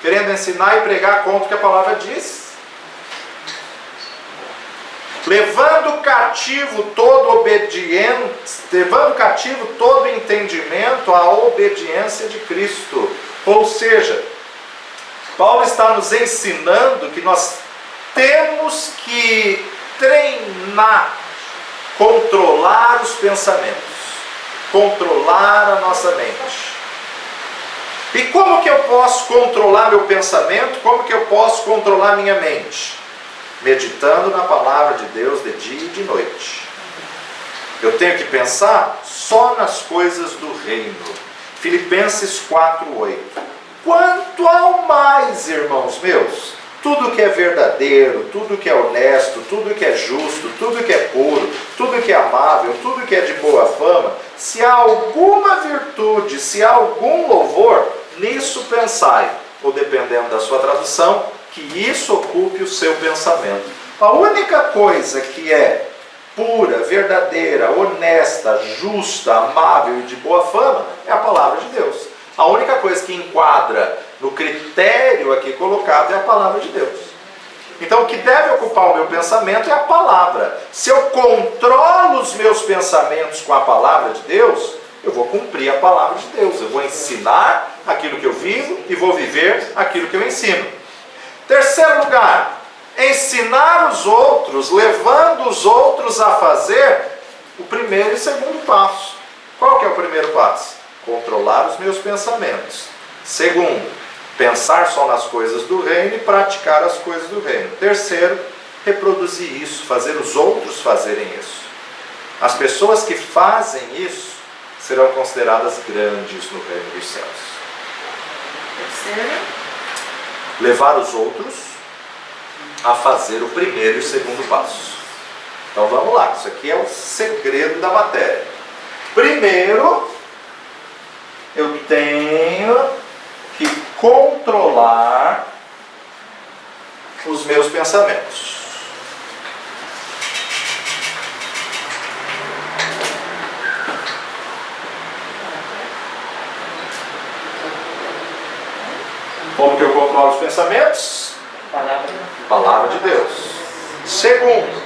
querendo ensinar e pregar contra o que a palavra diz. Levando cativo todo entendimento à obediência de Cristo. Ou seja, Paulo está nos ensinando que nós temos que treinar, controlar os pensamentos, controlar a nossa mente. E como que eu posso controlar meu pensamento? Como que eu posso controlar minha mente? Meditando na palavra de Deus de dia e de noite. Eu tenho que pensar só nas coisas do reino. Filipenses 4:8. Quanto ao mais, irmãos meus, tudo que é verdadeiro, tudo que é honesto, tudo que é justo, tudo que é puro, tudo que é amável, tudo que é de boa fama, se há alguma virtude, se há algum louvor, nisso pensai. Ou dependendo da sua tradução, que isso ocupe o seu pensamento. A única coisa que é pura, verdadeira, honesta, justa, amável e de boa fama é a palavra de Deus. A única coisa que enquadra no critério aqui colocado é a palavra de Deus. Então o que deve ocupar o meu pensamento é a palavra. Se eu controlo os meus pensamentos com a palavra de Deus, eu vou cumprir a palavra de Deus. Eu vou ensinar aquilo que eu vivo e vou viver aquilo que eu ensino. Terceiro lugar, ensinar os outros, levando os outros a fazer o primeiro e segundo passo. Qual que é o primeiro passo? Controlar os meus pensamentos. Segundo, pensar só nas coisas do reino e praticar as coisas do reino. Terceiro, reproduzir isso, fazer os outros fazerem isso. As pessoas que fazem isso serão consideradas grandes no reino dos céus. Terceiro, levar os outros a fazer o primeiro e o segundo passo. Então vamos lá, isso aqui é o segredo da matéria. Primeiro, eu tenho que controlar os meus pensamentos. Como que eu controlo os pensamentos? Palavra de Deus. Segundo,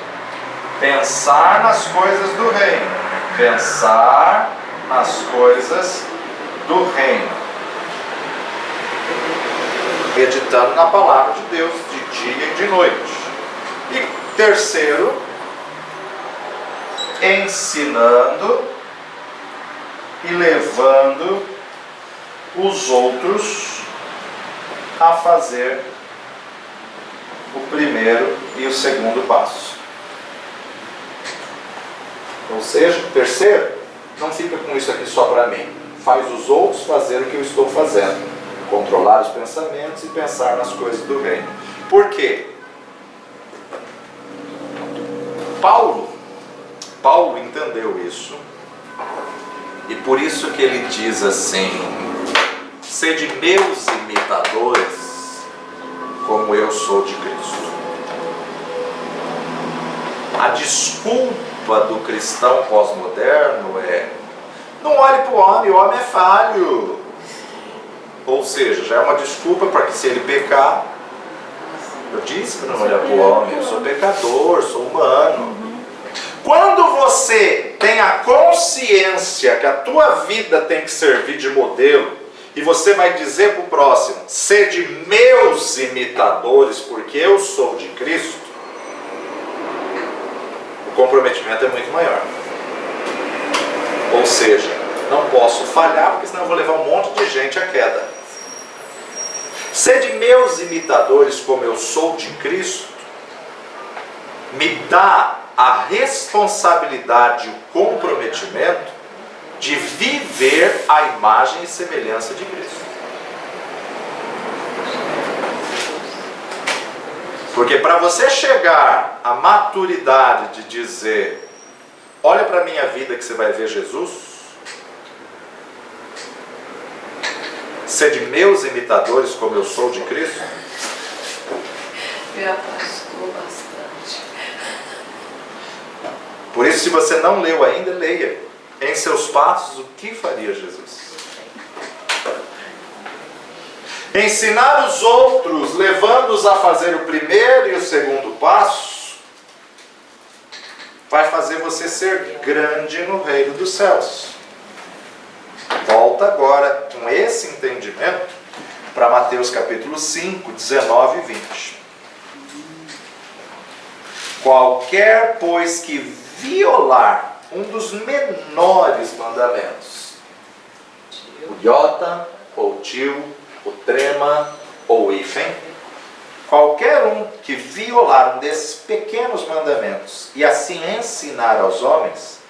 pensar nas coisas do reino. Pensar nas coisas do reino. Meditando na palavra de Deus de dia e de noite. E terceiro, ensinando e levando os outros a fazer o primeiro e o segundo passo. Ou seja, terceiro, não fica com isso aqui só para mim. Faz os outros fazer o que eu estou fazendo. Controlar os pensamentos e pensar nas coisas do reino. Por quê? Paulo entendeu isso. E por isso que ele diz assim: sede meus imitadores, como eu sou de Cristo. A desculpa do cristão pós-moderno é: não olhe para o homem é falho. Ou seja, já é uma desculpa para que, se ele pecar, eu disse para não olhar para o homem, eu sou pecador, sou humano. Quando você tem a consciência que a tua vida tem que servir de modelo, e você vai dizer para o próximo: sede meus imitadores, porque eu sou de Cristo, o comprometimento é muito maior. Ou seja, não posso falhar, porque senão eu vou levar um monte de gente à queda. Sede meus imitadores, como eu sou de Cristo, me dá a responsabilidade e o comprometimento de viver a imagem e semelhança de Cristo. Porque para você chegar à maturidade de dizer: olha para a minha vida que você vai ver Jesus, sede meus imitadores, como eu sou de Cristo. me afastou bastante. Por isso, se você não leu ainda, leia. Em seus passos, o que faria Jesus? Ensinar os outros, levando-os a fazer o primeiro e o segundo passo, vai fazer você ser grande no reino dos céus. Volta agora com esse entendimento para Mateus capítulo 5, 19 e 20. Qualquer, pois, que violar um dos menores mandamentos, o iota, ou o tio, o trema, ou o hífen, qualquer um que violar um desses pequenos mandamentos e assim ensinar aos homens,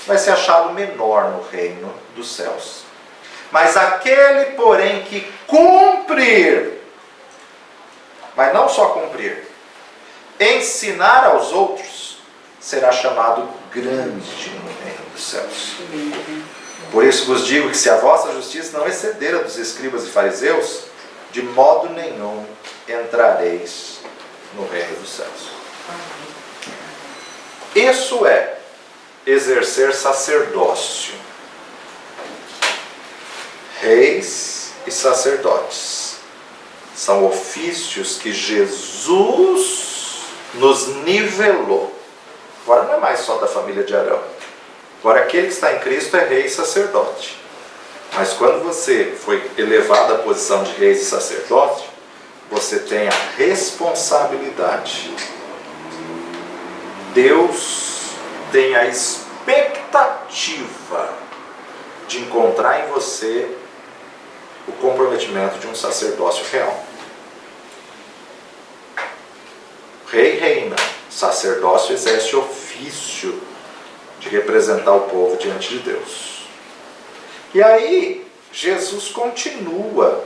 vai ser achado menor no reino dos céus. Mas aquele, porém, que cumprir, mas não só cumprir, ensinar aos outros, será chamado grande no reino dos céus. Por isso vos digo que, se a vossa justiça não exceder a dos escribas e fariseus, de modo nenhum entrareis no reino dos céus. Isso é exercer sacerdócio. reis e sacerdotes. São ofícios que Jesus nos nivelou. Agora não é mais só da família de Arão. Agora aquele que está em Cristo é rei e sacerdote. Mas quando você foi elevado à posição de rei e sacerdote, você tem a responsabilidade. Deus tem a expectativa de encontrar em você o comprometimento de um sacerdócio real. Rei reina, sacerdócio exerce ofício de representar o povo diante de Deus. E aí, Jesus continua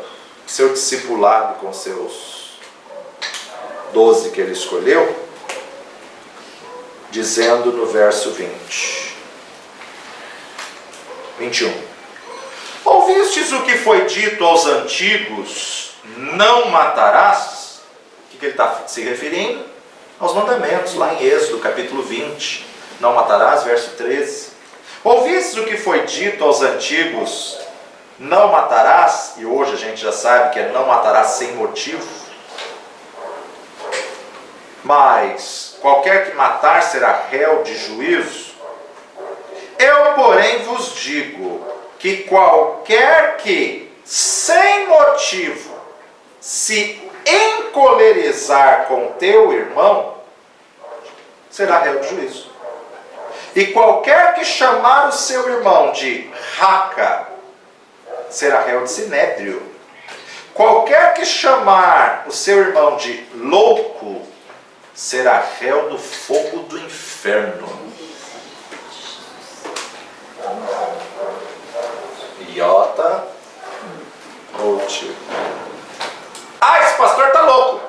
seu discipulado com seus 12 que ele escolheu, dizendo no verso 21. Ouvistes o que foi dito aos antigos, não matarás? O que ele está se referindo? Aos mandamentos, lá em Êxodo, capítulo 20. Não matarás, verso 13. Ouvistes o que foi dito aos antigos, não matarás? E hoje a gente já sabe que é não matarás sem motivo. Mas qualquer que matar será réu de juízo. Eu, porém, vos digo que qualquer que, sem motivo, se encolerizar com teu irmão, será réu de juízo. E qualquer que chamar o seu irmão de raca, será réu de sinédrio. Qualquer que chamar o seu irmão de louco, será réu do fogo do inferno. Iota ou tio. Ah, esse pastor está louco.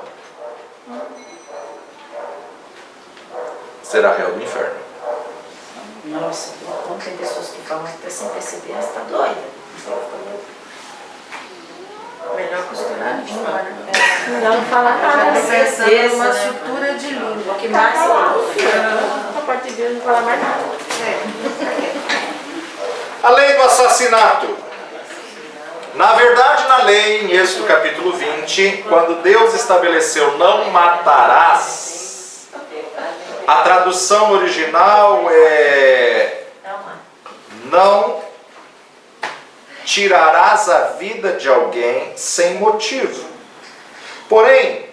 Será réu do inferno. Nossa, tem pessoas que falam até sem perceber, está doida. Melhor costurar de fora. Melhor não falar nada. Pensando numa estrutura de língua. O que mais é a partir de Deus não falar mais nada. A lei do assassinato. Na verdade, na lei, em Êxodo capítulo 20, quando Deus estabeleceu não matarás, a tradução original é não tirarás a vida de alguém sem motivo. Porém,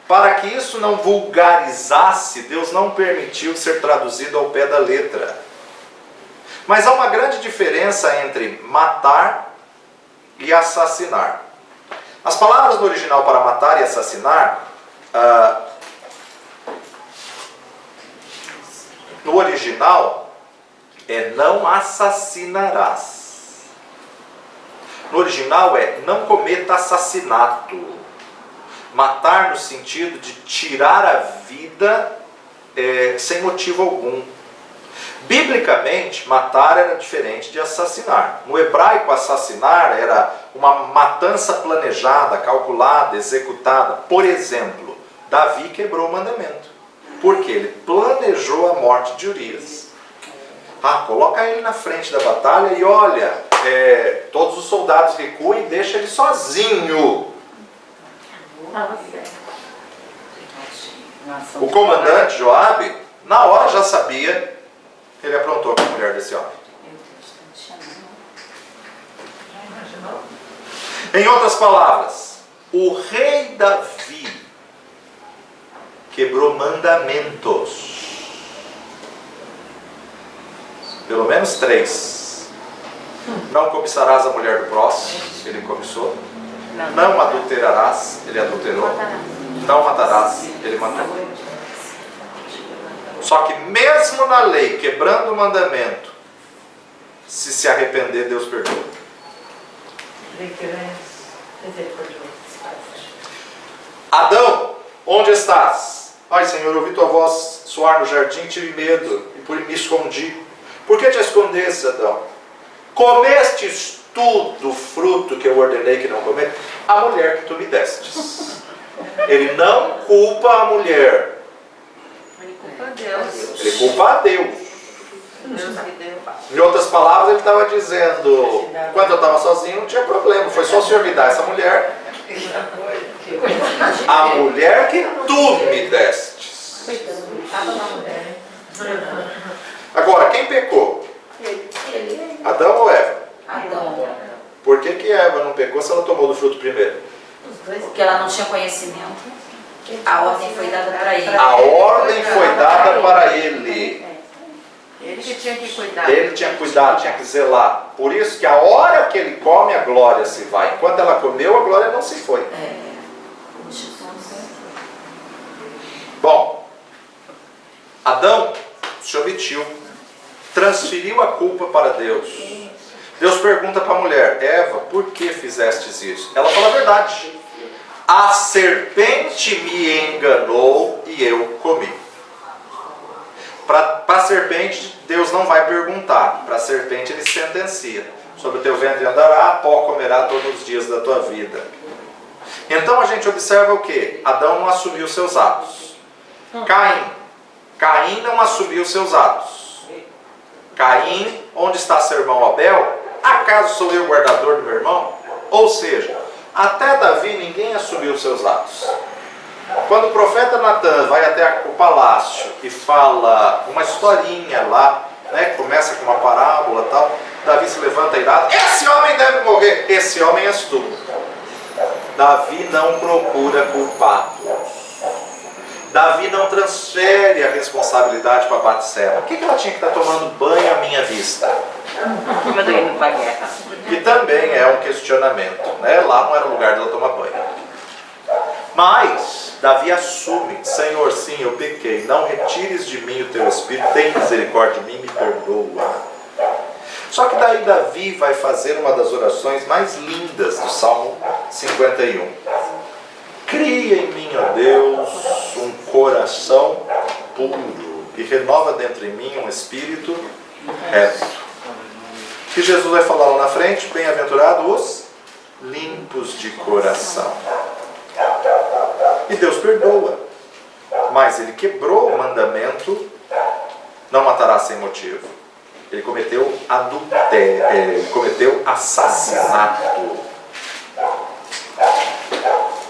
para que isso não vulgarizasse, Deus não permitiu ser traduzido ao pé da letra. Mas há uma grande diferença entre matar e assassinar. As palavras do original para matar e assassinar, no original, é não assassinarás. No original é não cometa assassinato. Matar no sentido de tirar a vida sem motivo algum. Biblicamente, matar era diferente de assassinar. No hebraico, assassinar era uma matança planejada, calculada, executada. Por exemplo, Davi quebrou o mandamento. Porque ele planejou a morte de Urias. Coloca ele na frente da batalha e olha, todos os soldados recuam e deixa ele sozinho. O comandante Joabe, na hora já sabia que ele aprontou com a mulher desse homem. Em outras palavras, o rei Davi quebrou mandamentos. Pelo menos 3. Não cobiçarás a mulher do próximo, ele cobiçou. Não adulterarás, ele adulterou. Não matarás, ele matou. Só que mesmo na lei, quebrando o mandamento, se arrepender, Deus perdoa. Adão, onde estás? Ai, Senhor, ouvi tua voz soar no jardim, tive medo e por me escondi. Por que te escondestes, Adão? Comestes tu do fruto que eu ordenei que não comer? A mulher que tu me destes. Ele não culpa a mulher. Ele culpa a Deus. Ele culpa a Deus. Deus que deu. Em outras palavras, ele estava dizendo, quando eu estava sozinho não tinha problema, foi só o Senhor me dar essa mulher. A mulher que tu me destes. Agora, quem pecou? Adão ou Eva? Adão. Por que Eva não pecou se ela tomou do fruto primeiro? Porque ela não tinha conhecimento. A ordem foi dada para ele. A ordem foi dada para ele. Ele que tinha que cuidar. Ele tinha que cuidar, tinha que zelar. Por isso que a hora que ele come, a glória se vai. Enquanto ela comeu, a glória não se foi. Bom, Adão se omitiu, transferiu a culpa para Deus. Deus pergunta para a mulher, Eva, por que fizestes isso? Ela fala a verdade. A serpente me enganou e eu comi. Para a serpente, Deus não vai perguntar. Para a serpente, ele sentencia. Sobre o teu ventre andará, pó comerá todos os dias da tua vida. Então a gente observa o quê? Adão não assumiu seus atos. Caim não assumiu seus atos. Caim, onde está seu irmão Abel? Acaso sou eu o guardador do meu irmão? Ou seja, até Davi ninguém assumiu seus atos. Quando o profeta Natan vai até o palácio e fala uma historinha lá, né, que começa com uma parábola e tal, Davi se levanta irado, esse homem deve morrer, esse homem és tu. Davi não procura culpados. Davi não transfere a responsabilidade para Batseba. Por que ela tinha que estar tomando banho à minha vista? Que também é um questionamento, né? Lá não era o lugar dela tomar banho. Mas Davi assume, Senhor, sim, eu pequei, não retires de mim o teu espírito, tem misericórdia de mim, me perdoa. Só que daí Davi vai fazer uma das orações mais lindas do Salmo 51. Cria em mim, ó Deus, um coração puro e renova dentro em mim um espírito reto. Que Jesus vai falar lá na frente, bem-aventurados os limpos de coração. E Deus perdoa, mas ele quebrou o mandamento, não matará sem motivo. Ele cometeu adultério, ele cometeu assassinato.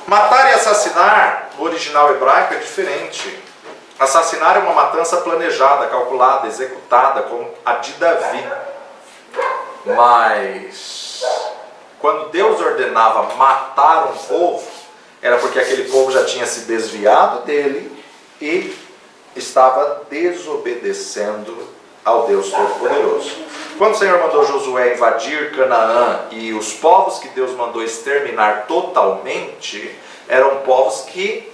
Matar e assassinar, no original hebraico, é diferente. Assassinar é uma matança planejada, calculada, executada, como a de Davi. Mas, quando Deus ordenava matar um povo, era porque aquele povo já tinha se desviado dele e estava desobedecendo ao Deus Todo-Poderoso. Quando o Senhor mandou Josué invadir Canaã e os povos que Deus mandou exterminar totalmente, eram povos que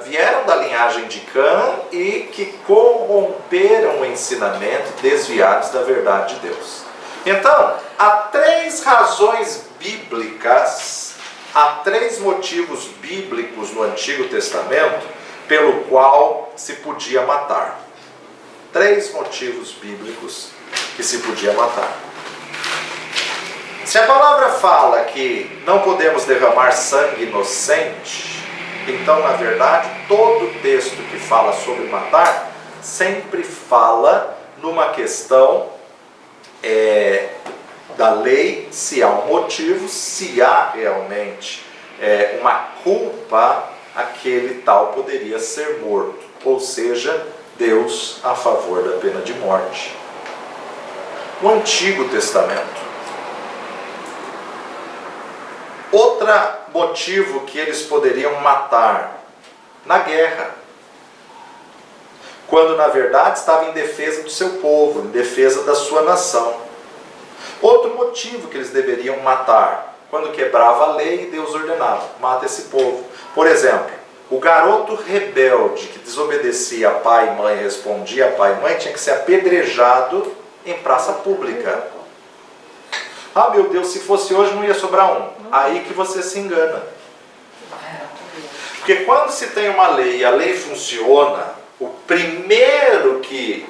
vieram da linhagem de Cã e que corromperam o ensinamento, desviados da verdade de Deus. Então, há três razões bíblicas, há três motivos bíblicos no Antigo Testamento pelo qual se podia matar. Três motivos bíblicos que se podia matar. Se a palavra fala que não podemos derramar sangue inocente, então, na verdade, todo texto que fala sobre matar sempre fala numa questão da lei, se há um motivo, se há realmente uma culpa, aquele tal poderia ser morto. Ou seja, Deus a favor da pena de morte. O Antigo Testamento. Outro motivo que eles poderiam matar na guerra, quando na verdade estava em defesa do seu povo, em defesa da sua nação. Outro motivo que eles deveriam matar, quando quebrava a lei e Deus ordenava, mata esse povo. Por exemplo, o garoto rebelde que desobedecia a pai e mãe, respondia a pai e mãe, tinha que ser apedrejado em praça pública. Ah, meu Deus, se fosse hoje não ia sobrar um. Aí que você se engana. Porque quando se tem uma lei e a lei funciona, o primeiro que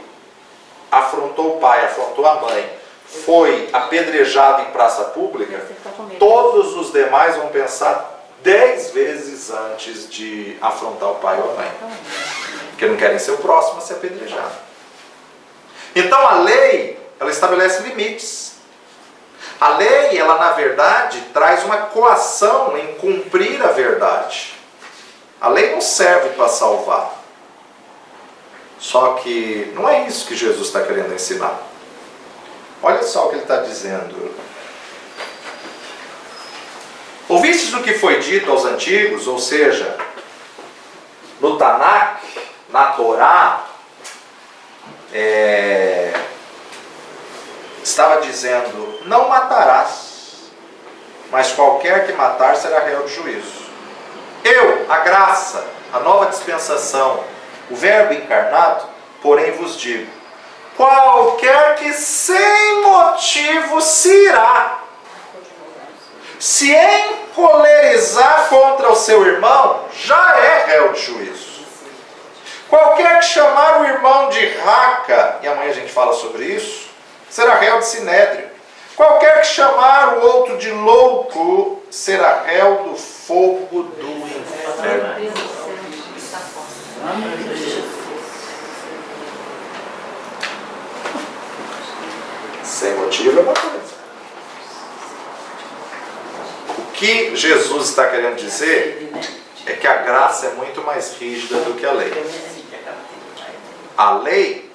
afrontou o pai, afrontou a mãe, foi apedrejado em praça pública, todos os demais vão pensar 10 vezes antes de afrontar o pai ou a mãe. Porque não querem ser o próximo a ser apedrejado. Então a lei, ela estabelece limites. A lei, ela na verdade, traz uma coação em cumprir a verdade. A lei não serve para salvar. Só que não é isso que Jesus está querendo ensinar. Olha só o que ele está dizendo. Ouvistes o que foi dito aos antigos, ou seja, no Tanakh, na Torá, estava dizendo, não matarás, mas qualquer que matar será réu de juízo. Eu, a graça, a nova dispensação, o verbo encarnado, porém vos digo, qualquer que sem motivo se irá, se encolerizar contra o seu irmão, já é réu de juízo. Qualquer que chamar o irmão de raca, e amanhã a gente fala sobre isso, será réu de sinédrio. Qualquer que chamar o outro de louco, será réu do fogo do inferno. Sem motivo é uma coisa. O que Jesus está querendo dizer é que a graça é muito mais rígida do que a lei. A lei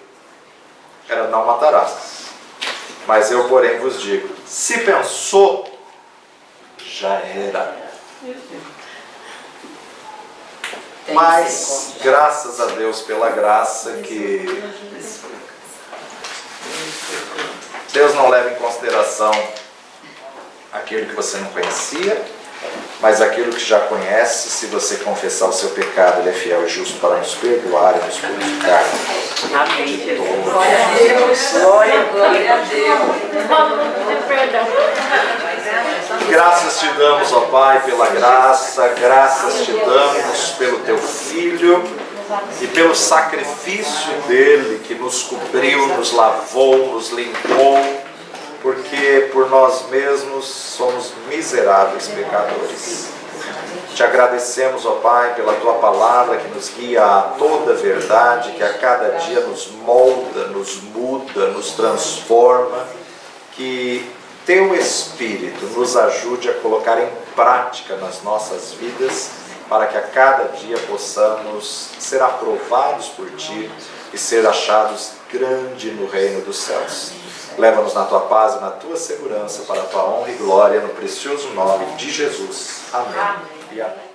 era não matarás. Mas eu, porém, vos digo, se pensou, já era. Mas, graças a Deus pela graça que Deus não leva em consideração aquilo que você não conhecia, mas aquilo que já conhece. Se você confessar o seu pecado, Ele é fiel e justo para nos perdoar e nos purificar. Amém. Glória a Deus. Glória a Deus. Perdão. Graças te damos, ó Pai, pela graça, graças te damos pelo Teu Filho e pelo sacrifício dele que nos cobriu, nos lavou, nos limpou, porque por nós mesmos somos miseráveis pecadores. Te agradecemos, ó Pai, pela Tua palavra que nos guia a toda a verdade, que a cada dia nos molda, nos muda, nos transforma, que Teu Espírito nos ajude a colocar em prática nas nossas vidas, para que a cada dia possamos ser aprovados por Ti e ser achados grande no reino dos céus. Leva-nos na Tua paz e na Tua segurança, para a Tua honra e glória, no precioso nome de Jesus. Amém. E amém.